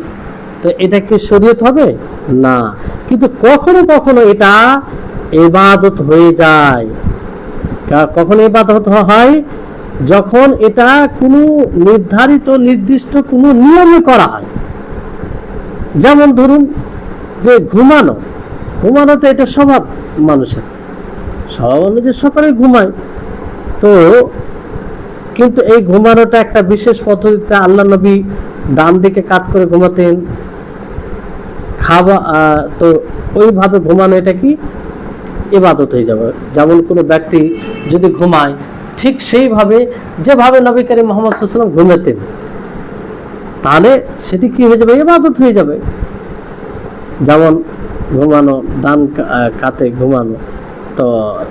তো এটা কি শরীয়ত হবে না। কিন্তু কখনো কখনো এটা ইবাদত হয়ে যায়। কখনো ইবাদত হয় যখন এটা কোনো নির্দিষ্ট কোনো নিয়মে করা হয়। যেমন ধরুন যে ঘুমানো তো এটা স্বভাব, মানুষের স্বভাব অনুযায়ী সকালে ঘুমায়। তো কিন্তু এই ঘুমানোটা একটা বিশেষ পদ্ধতিতে আল্লাহ নবী ডান দিকে কাত করে ঘুমাতেন। তো ওইভাবে ঘুমানো এটা কি ইবাদত হয়ে যাবে। যেমন কোনো ব্যক্তি যদি ঘুমায় ঠিক সেইভাবে যেভাবে নবী করিম মুহাম্মদ সাল্লাল্লাহু আলাইহি ওয়াসাল্লাম ঘুমাতেন, তাহলে সেটি কি হয়ে যাবে, ইবাদত হয়ে যাবে। যেমন ঘুমানো, ডান কাতে ঘুমানো, তো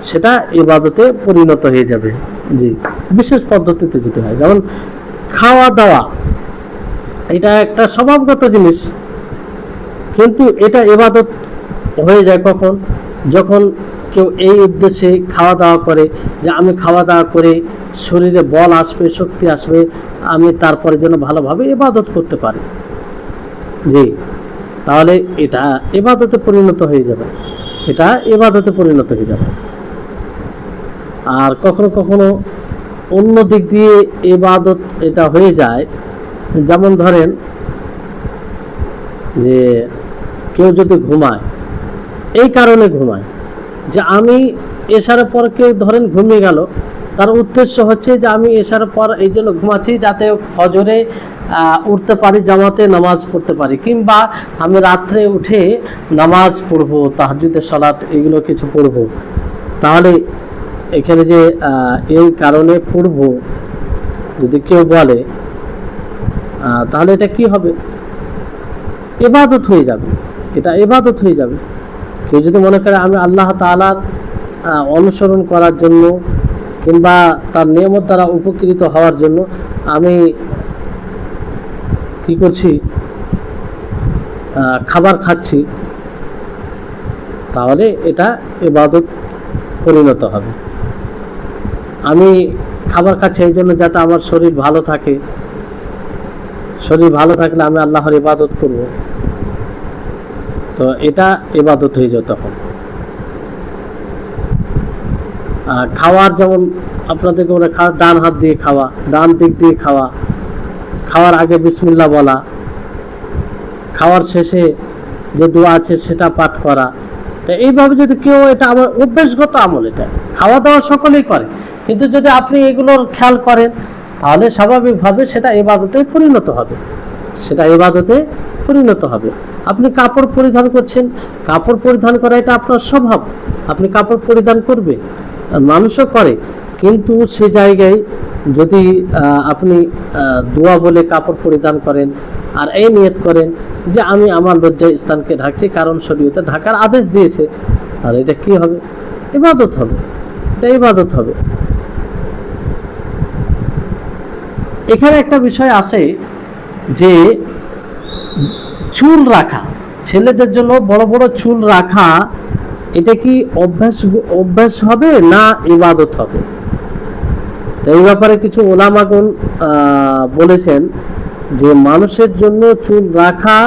সেটা ইবাদতে পরিণত হয়ে যাবে। জি, বিশেষ পদ্ধতিতে যদি হয়। যেমন খাওয়া দাওয়া, এটা একটা স্বভাবগত জিনিস, কিন্তু এটা ইবাদত হয়ে যায় কখন, যখন কেউ এই উদ্দেশ্যে খাওয়া দাওয়া করে যে আমি খাওয়া দাওয়া করে শরীরে বল আসবে, শক্তি আসবে, আমি তারপরে যেন ভালোভাবে ইবাদত করতে পারি। জি, তাহলে এটা ইবাদতে পরিণত হয়ে যাবে, এটা ইবাদতে পরিণত হয়ে যাবে। আর কখনো কখনো অন্য দিক দিয়ে ইবাদত এটা হয়ে যায়। যেমন ধরেন যে কেউ যদি ঘুমায়, এই কারণে ঘুমায় যে আমি এশারের পর, কেউ ধরেন ঘুমিয়ে গেল, তার উদ্দেশ্য হচ্ছে যে আমি এশারের পর এই জন্য ঘুমাচ্ছি যাতে ফজরে উঠতে পারি, জামাতে নামাজ পড়তে পারি, কিংবা আমি রাত্রে উঠে নামাজ পড়বো, তাহাজ্জুদের সালাত এগুলো কিছু পড়বো। তাহলে এখানে যে এই কারণে পড়বো যদি কেউ বলে, তাহলে এটা কি হবে, ইবাদত হয়ে যাবে, এটা ইবাদত হয়ে যাবে। কেউ যদি মনে করে আমি আল্লাহ তাআলার অনুসরণ করার জন্য কিংবা তার নিয়মত দ্বারা উপকৃত হওয়ার জন্য আমি কি করছি, খাবার খাচ্ছি, তাহলে এটা ইবাদত পরিণত হবে। আমি খাবার খাচ্ছি এই জন্য যাতে আমার শরীর ভালো থাকে, শরীর ভালো থাকলে আমি আল্লাহর ইবাদত করব, তো এটা ইবাদত হয়ে যায় তখন। খাওয়ার যেমন আপনাদেরকে বলে ডান হাত দিয়ে খাওয়া, ডান দিক দিয়ে খাওয়া, খাওয়ার আগে বিসমিল্লাহ বলা, খাওয়ার শেষে যে দোয়া আছে সেটা পাঠ করা। তো এইভাবে যদি কেউ, এটা আমার অভ্যাসগত আমল, এটা খাওয়া দাওয়া সকলেই করে, কিন্তু যদি আপনি এগুলোর খেয়াল করেন তাহলে স্বাভাবিকভাবে সেটা ইবাদতে পরিণত হবে, সেটা ইবাদতে পরিণত হবে। আপনি কাপড় পরিধান করছেন, কাপড় পরিধান করা এটা আপনার স্বভাব, আপনি কাপড় পরিধান করবে, মানুষও করে, কিন্তু সে জায়গায় যদি আপনি দোয়া বলে কাপড় পরিধান করেন আর এই নিয়ত করেন যে আমি আমার লজ্জা স্থানকে ঢাকছি কারণ শরীয়তে ঢাকার আদেশ দিয়েছে, তাহলে এটা কি হবে, ইবাদত হবে, এটা ইবাদত হবে। এখানে একটা বিষয় আছে যে চুল রাখা, ছেলেদের জন্য বড় বড় চুল রাখা, এটা কি অভ্যাস হবে না ইবাদত হবে? তো এই ব্যাপারে কিছু উলামাগণ বলেছেন যে মানুষের জন্য চুল রাখা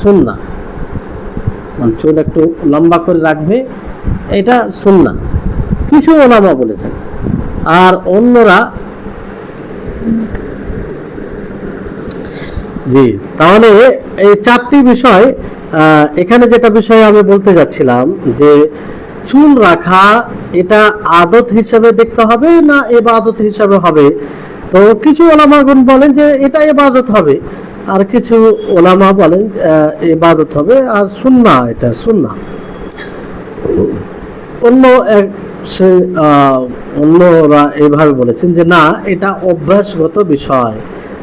সুন্নাহ, মানে চুল একটু লম্বা করে রাখবে, এটা সুন্নাহ, কিছু উলামা বলেছেন। আর অন্যরা, জি, তাহলে এই চারটি বিষয়, এখানে যেটা বিষয় আমি বলতে যাচ্ছিলাম যে চুল রাখা এটা আদত হিসেবে দেখতে হবে না ইবাদত হিসেবে হবে। তো কিছু ওলামাগণ বলেন যে এটা ইবাদত হবে, আর কিছু ওলামা বলেন ইবাদত হবে আর সুন্নাহ, এটা সুন্নাহ। অন্যরা এইভাবে বলেছেন যে না, এটা অভ্যাসগত বিষয়,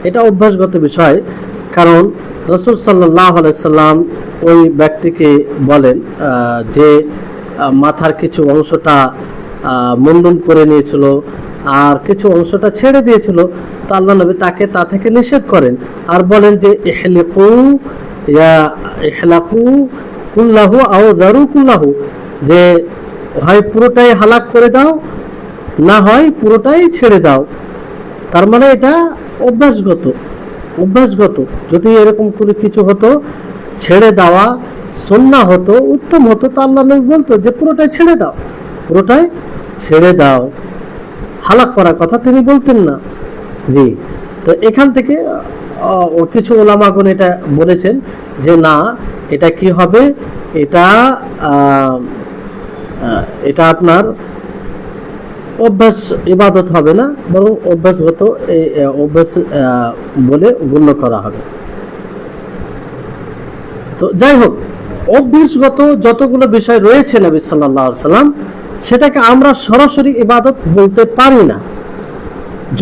এটা অভ্যাসগত বিষয়। কারণ রাসূল সাল্লাল্লাহু আলাইহি সাল্লাম ওই ব্যক্তিকে বলেন যে মাথার কিছু অংশটা মুন্ডন করে নিয়েছিল, আর কিছু অংশটা ছেড়ে দিয়েছিল, তো আল্লাহ নবী তাকে তা থেকে নিষেধ করেন আর বলেন যে ইহলাকু কুল্লাহু আও যারু কুল্লাহু, যে হয় পুরোটাই হালাক করে দাও, না হয় পুরোটাই ছেড়ে দাও। তার মানে এটা অভ্যাসগত। যদি এরকম করে কিছু হতো, ছেড়ে দেওয়া সুন্নাহ হতো, উত্তম হতো, তা আল্লাহ নবী বলতো যে পুরোটাই ছেড়ে দাও, হালাক করার কথা তিনি বলতেন না। জি, তো এখান থেকে কিছু ওলামাগণ এটা বলেছেন যে না, এটা কি হবে, এটা আপনার অভ্যাস ইবাদত হবে না, বরং অভ্যাসগত অভ্যাস বলে গণ্য করা হবে। তো যাই হোক, অভ্যাসগত যতগুলো বিষয় রয়েছে নবী সাল্লাল্লাহু আলাইহি সাল্লাম, সেটাকে আমরা সরাসরি ইবাদত বলতে পারি না।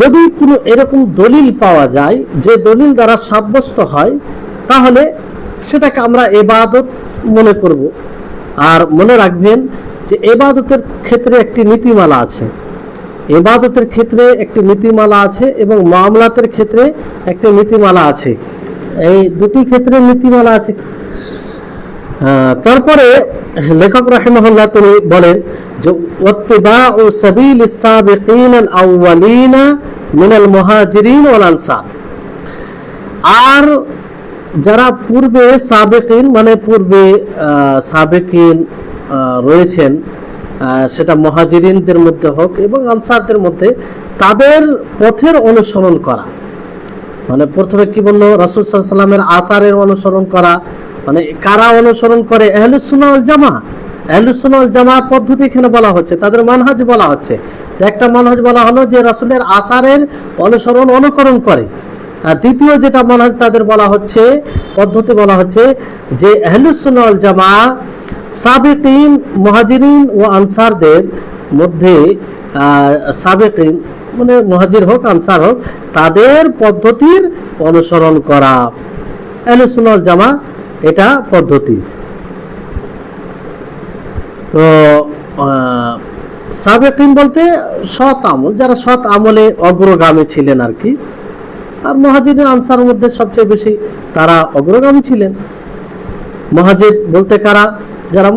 যদি কোনো এরকম দলিল পাওয়া যায় যে দলিল দ্বারা সাব্যস্ত হয়, তাহলে সেটাকে আমরা ইবাদত মনে করব। আর মনে রাখবেন যে ইবাদতের ক্ষেত্রে একটি নীতিমালা আছে, এবং মামলাতের ক্ষেত্রে একটি নীতিমালা আছে। এই দুটি ক্ষেত্রে নীতিমালা আছে। তারপরে লেখক রাহিমাহুল্লাহ তিনি বলেন যে ওয়াত্তিবাউ সাবিলিস সাবিকিনাল আউয়ালিনা মিনাল মুহাজিরিন ওয়াল আনসার, আর যারা পূর্বে সাবেকিন, মানে পূর্বে সাবেকিন রয়েছেন, সেটা মুহাজিরিনদের মধ্যে হোক এবং আনসারদের মধ্যে, তাদের পথের অনুসরণ করা। মানে প্রথমে কি বললো, রাসূল সাল্লাল্লাহু আলাইহি ওয়াসাল্লামের আতারের অনুসরণ করা, মানে কারা অনুসরণ করে, আহলুস সুন্নাহ ওয়াল জামাত পদ্ধতি এখানে বলা হচ্ছে, তাদের মানহাজ বলা হচ্ছে। একটা মানহাজ বলা হলো যে রাসূলের আসারের অনুকরণ করে, আর দ্বিতীয় যেটা মানহাজ তাদের বলা হচ্ছে, পদ্ধতি বলা হচ্ছে, যে আহলুস সুন্নাহ ওয়াল জামাত সাবিকিন মুহাজিরিন ও আনসারদের মধ্যে, সাবিকিন মানে মুহাজির হোক আনসার হোক, তাদের পদ্ধতির অনুসরণ করা আহলুস সুন্নাহ ওয়াল জামাত, এটা পদ্ধতি। তো সাবেকিন বলতে সৎ আমল, যারা সৎ আমলে অগ্রগামী ছিলেন আর কি। আর মুহাজিরিন আনসার মধ্যে সবচেয়ে বেশি তারা অগ্রগামী ছিলেন। মুহাজির বলতে কারা, যারা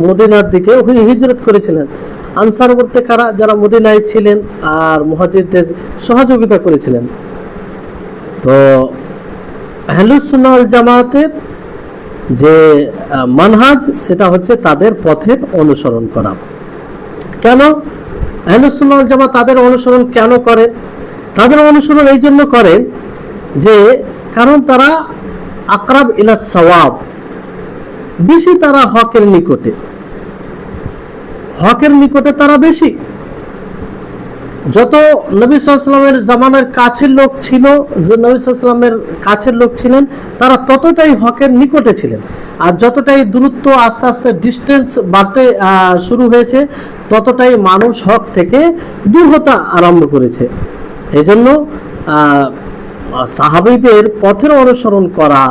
মদিনার দিকে হিজরত করেছিলেন। আনসার বলতে কারা, যারা মদিনায় ছিলেন আর মুহাজিরদের সহযোগিতা করেছিলেন। তো আহলুস সুন্নাহ ওয়াল জামাতের যে মানহাজ, সেটা হচ্ছে তাদের পথের অনুসরণ করা। কেন আহলুস সুন্নাহ ওয়াল জামাত তাদের অনুসরণ কেন করে? তাদের অনুসরণ এই জন্য করেন যে কারণ তারা আকরাব ইলা সাওয়াব, বেশি তারা হকের নিকটে তারা বেশি। যত নবী সাল্লাল্লাহু আলাইহি ওয়াসাল্লামের জামানার কাছের লোক ছিল, যে নবী সাল্লাল্লাহু আলাইহি ওয়াসাল্লামের কাছের লোক ছিলেন, তারা ততটাই হকের নিকটে ছিলেন। আর যতটাই দূরত্ব, আস্তে আস্তে ডিস্টেন্স বাড়তে শুরু হয়েছে, ততটাই মানুষ হক থেকে দূর হতে আরম্ভ করেছে। এই জন্য সাহাবীদের পথের অনুসরণ করা,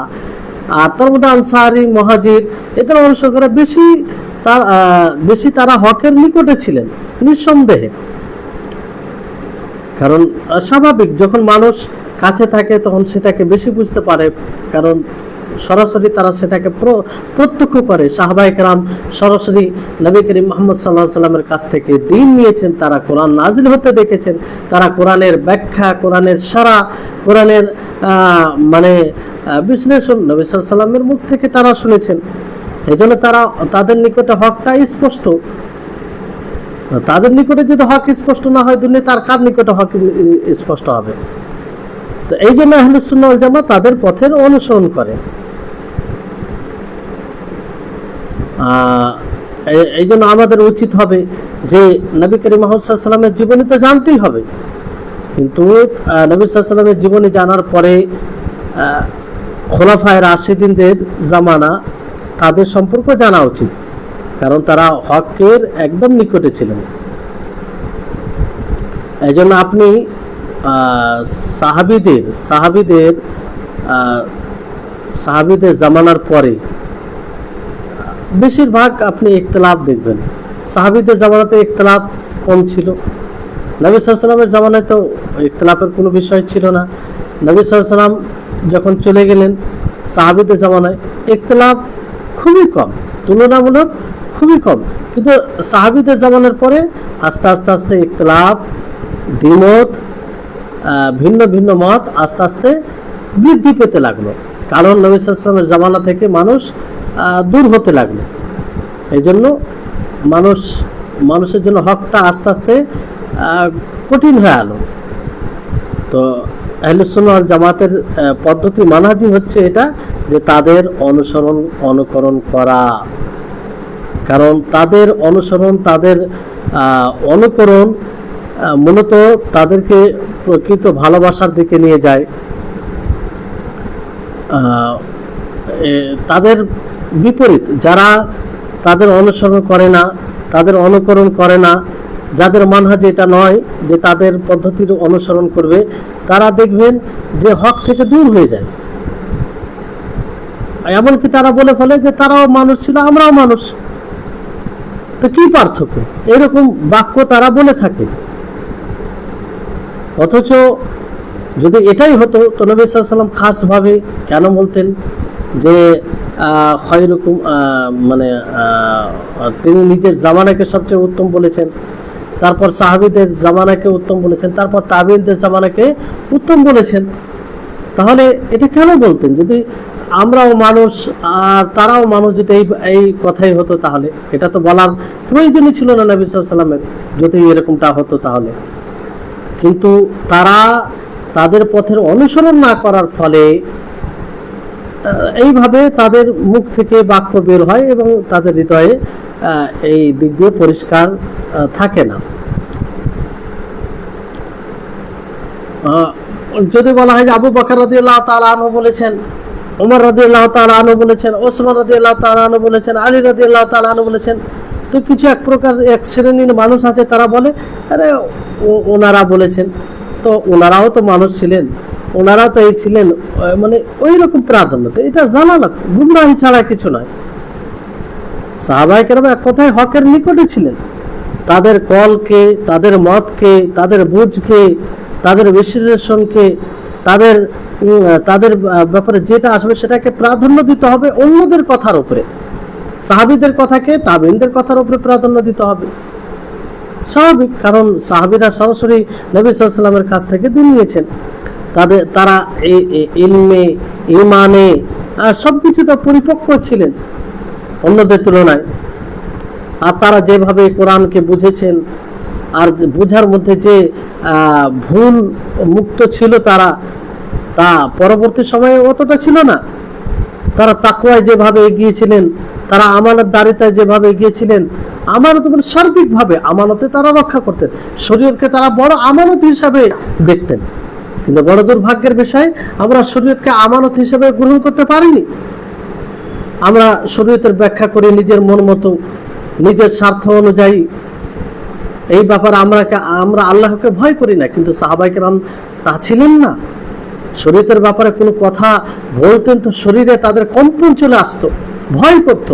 আর তার মধ্যে আনসারি মুহাজির এদের অনুসরণ করা বেশি তারা হকের নিকটে ছিলেন নিঃসন্দেহে। কারণ স্বাভাবিক, যখন মানুষ কাছে থাকে তখন সেটাকে বেশি বুঝতে পারে, কারণ সরাসরি তারা সেটাকে প্রত্যক্ষ করে। সাহাবায়ে কেরাম সরাসরি নবী করিম মুহাম্মদ সাল্লাল্লাহু আলাইহি ওয়াসাল্লামের কাছ থেকে দ্বীন নিয়েছেন, তারা কোরআন নাজিল হতে দেখেছেন, তারা কোরআনের ব্যাখ্যা, কোরআনের সারা, কোরআনের মানে বিশ্লেষণ নবী সাল্লাল্লাহু আলাইহি ওয়াসাল্লামের মুখ থেকে তারা শুনেছেন। এই জন্য তাদের নিকটে হকটা স্পষ্ট। তাদের নিকটে যদি হক স্পষ্ট না হয়, দুনিয়া তার কার নিকটে হক স্পষ্ট হবে? তো এই জন্য আহলুস সুন্নাহ ওয়াল জামাত তাদের পথের অনুসরণ করে। এই জন্য আমাদের উচিত হবে যে নবী করিম মুহাম্মদ সাল্লাল্লাহু আলাইহি ওয়াসাল্লামের জীবনী তো জানতেই হবে, কিন্তু নবী সাল্লাল্লাহু আলাইহি ওয়াসাল্লামের জীবনী জানার পরে খোলাফায়ে রাশিদিনদের জামানা, তাদের সম্পর্ক জানা উচিত, কারণ তারা হকের একদম নিকটে ছিলেন। এই জন্য আপনি সাহাবীদের জামানার পরে বেশিরভাগ আপনি ইখতিলাফ দেখবেন। সাহাবীদের জামানাতে ইখতিলাফ কম ছিল, নবী সাল্লাল্লাহু আলাইহি ওয়াসাল্লামের জামানায় তো ইখতিলাফের কোনো বিষয় ছিল না। নবী সাল্লাল্লাহু আলাইহি ওয়াসাল্লাম যখন চলে গেলেন, সাহাবীদের জামানায় ইখতিলাফ খুবই কম, তুলনামূলক খুবই কম। কিন্তু সাহাবীদের জামানার পরে আস্তে আস্তে আস্তে ইখতিলাফ, দ্বিমত, ভিন্ন ভিন্ন মত আস্তে আস্তে বৃদ্ধি পেতে লাগলো, কারণ নবী সাল্লাল্লাহু আলাইহি ওয়াসাল্লামের জামানা থেকে মানুষ দূর হতে লাগলো। এই জন্য মানুষের জন্য হকটা আস্তে আস্তে কঠিন হয়ে এলো। তো আহলুস সুন্নাহ ওয়াল জামাতের পদ্ধতি মানহাজি হচ্ছে এটা, যে তাদের অনুকরণ করা, কারণ তাদের অনুসরণ, তাদের অনুকরণ মূলত তাদেরকে প্রকৃত ভালোবাসার দিকে নিয়ে যায়। তাদের বিপরীত যারা তাদের অনুসরণ করে না, তাদের অনুকরণ করে না, যাদের মানহাজ এটা নয় যে তাদের পদ্ধতির অনুসরণ করবে, তারা দেখবেন যে হক থেকে দূর হয়ে যায়। এমনকি তারা বলে ফেলে যে তারাও মানুষ ছিল, আমরাও মানুষ, তো কি পার্থক্য, এরকম বাক্য তারা বলে থাকে। অথচ যদি এটাই হতো তো নবী সাল্লাল্লাহু আলাইহি ওয়াসাল্লাম খাসভাবে কেন বলতেন যে খয়রুকুম, মানে তিনি নিজের জামানাকে সবচেয়ে উত্তম বলেছেন, তারপর সাহাবীদের জামানাকে উত্তম বলেছেন, তারপর তাবিঈনদের জামানাকে উত্তম বলেছেন। তাহলে এটা কেন বলতেন? যদি আমরাও মানুষ আর তারাও মানুষ, যদি এই কথাই হতো তাহলে এটা তো বলার প্রয়োজনই ছিল না নবী সাল্লাল্লাহু আলাইহি ওয়াসাল্লামের, যদি এরকমটা হতো তাহলে। কিন্তু তারা তাদের পথের অনুসরণ না করার ফলে এইভাবে তাদের মুখ থেকে বাক্য বের হয় এবং তাদের হৃদয়ে এই দিক দিয়ে পরিষ্কার থাকে না। যদি বলা হয় যে আবু বকর রাদিয়াল্লাহু তাআলা আনহু বলেছেন, ওমর রাদিয়াল্লাহু তাআলা আনহু বলেছেন, ওসমান রাদিয়াল্লাহু তাআলা আনহু বলেছেন, আলী রাদিয়াল্লাহু তাআলা আনহু বলেছেন, তো কিছু এক শ্রেণীর মানুষ আছে তারা বলে আরে ওনারা বলেছেন, তো ওনারাও তো মানুষ ছিলেন, ওনারাও তো এই ছিলেন, মানে ওই রকম প্রাধান্য। তো এটা জানা লাগতো, গুমরাহি ছাড়া কিছু নয়। সাহাবায়ে কেরাম এক কথায় হকের নিকটে ছিলেন, তাদের কলকে, তাদের মতকে, তাদের বুঝকে, তাদের বিশ্লেষণকে, তাদের ব্যাপারে যেটা আসবে সেটাকে প্রাধান্য দিতে হবে অন্যদের কথার উপরে। সাহাবীদের কথাকে তাবিঈনদের কথার উপরে প্রাধান্য দিতে হবে, স্বাভাবিক, কারণ সাহাবীরা সরাসরি নবী সাল্লাল্লাহু আলাইহি ওয়াসাল্লামের কাছ থেকে দিন নিয়েছেন। তারা ইলমে, ঈমানে সবকিছুতে পরিপক্ক ছিলেন অন্যদের তুলনায়। আর তারা যেভাবে কোরআনকে বুঝেছেন, আর বুঝার মধ্যে যে ভুল মুক্ত ছিল তারা, তা পরবর্তী সময়ে অতটা ছিল না। তারা তাকওয়ায় যেভাবে এগিয়েছিলেন, তারা আমানতদারিতায় যেভাবে এগিয়েছিলেন, আমানত মানে সার্বিকভাবে আমানতে তারা রক্ষা করতেন, শরীয়তকে তারা বড় আমানত হিসাবে দেখতেন। কিন্তু বড় দুর্ভাগ্যের বিষয়, আমরা শরীয়তকে আমানত হিসাবে গ্রহণ করতে পারিনি। আমরা শরীয়তের ব্যাখ্যা করি নিজের মন মতো, নিজের স্বার্থ অনুযায়ী। এই ব্যাপারে আমরা আল্লাহকে ভয় করি না, কিন্তু সাহাবায়ে কেরাম তা ছিলেন না। শরীয়তের ব্যাপারে কোনো কথা বলতেন তো শরীরে তাদের কম্পন চলে আসতো, ভয় করত,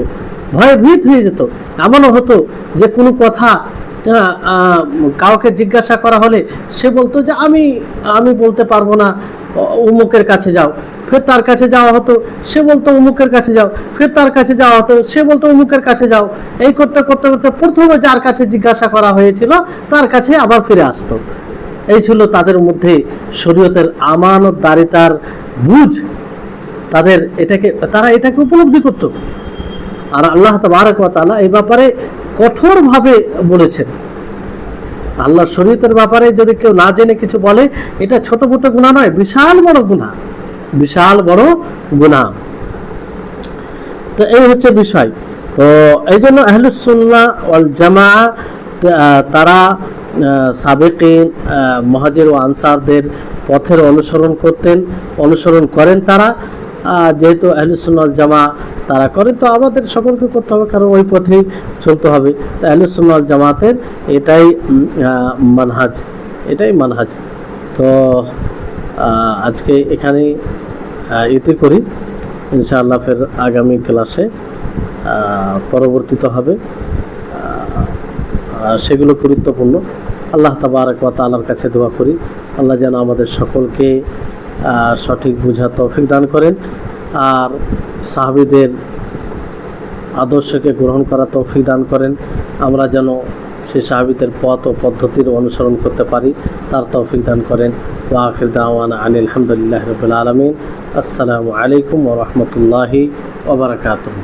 ভয়ে ভীত হয়ে যেত। এমনও হতো যে কোনো কথা কাউকে জিজ্ঞাসা করা হলে সে বলতো যে আমি বলতে পারবো না, অমুকের কাছে যাও। ফের তার কাছে যাওয়া হতো, সে বলতো অমুকের কাছে যাও। ফের তার কাছে যাওয়া হতো, সে বলতো অমুকের কাছে যাও। এই করতে করতে করতে প্রথমে যার কাছে জিজ্ঞাসা করা হয়েছিল তার কাছে আবার ফিরে আসতো। এই ছিল তাদের মধ্যে শরীয়তের আমানতদারিতার বুঝ। তারা এটাকে উপলব্ধি করত। আর আল্লাহ তাবারক ওয়া তাআলা এই ব্যাপারে কঠোরভাবে বলেছেন। আল্লাহর শরীয়তের ব্যাপারে যদি কেউ না জেনে কিছু বলে, এটা ছোট ছোট গুনাহ নয়, বিশাল বড় গুনাহ, বিশাল বড় গুনাহ। তো এই হচ্ছে বিষয়। তো এই জন্য আহলুস সুন্নাহ ওয়াল জামাআহ তারা সাবেকিন, মুহাজির ও আনসারদের পথের অনুসরণ করেন তারা। যেহেতু আহলুস সুন্নাহ ওয়াল জামাআহ তারা করেন, তো আমাদের সকলকে করতে হবে, কারণ ওই পথেই চলতে হবে। তো আহলুস সুন্নাহ ওয়াল জামাতের এটাই মানহাজ। তো আজকে এখানেই ইতি করি, ইনশাআল্লাহ ফের আগামী ক্লাসে পরবর্তীত হবে, সেগুলো গুরুত্বপূর্ণ। আল্লাহ তাবারক ওয়া তাআলার কাছে দোয়া করি আল্লাহ যেন আমাদের সকলকে সঠিক বুঝা তৌফিক দান করেন, আর সাহাবীদের আদর্শকে গ্রহণ করা তৌফিক দান করেন। আমরা যেন সেই সাহাবীদের পথ ও পদ্ধতির অনুসরণ করতে পারি, তার তৌফিক দান করেন। ওয়া আখির দাওয়ানা আনিল হামদুলিল্লাহি রাব্বিল আলামিন। আসসালামু আলাইকুম ওয়া রাহমাতুল্লাহি ওয়া বারাকাতুহু।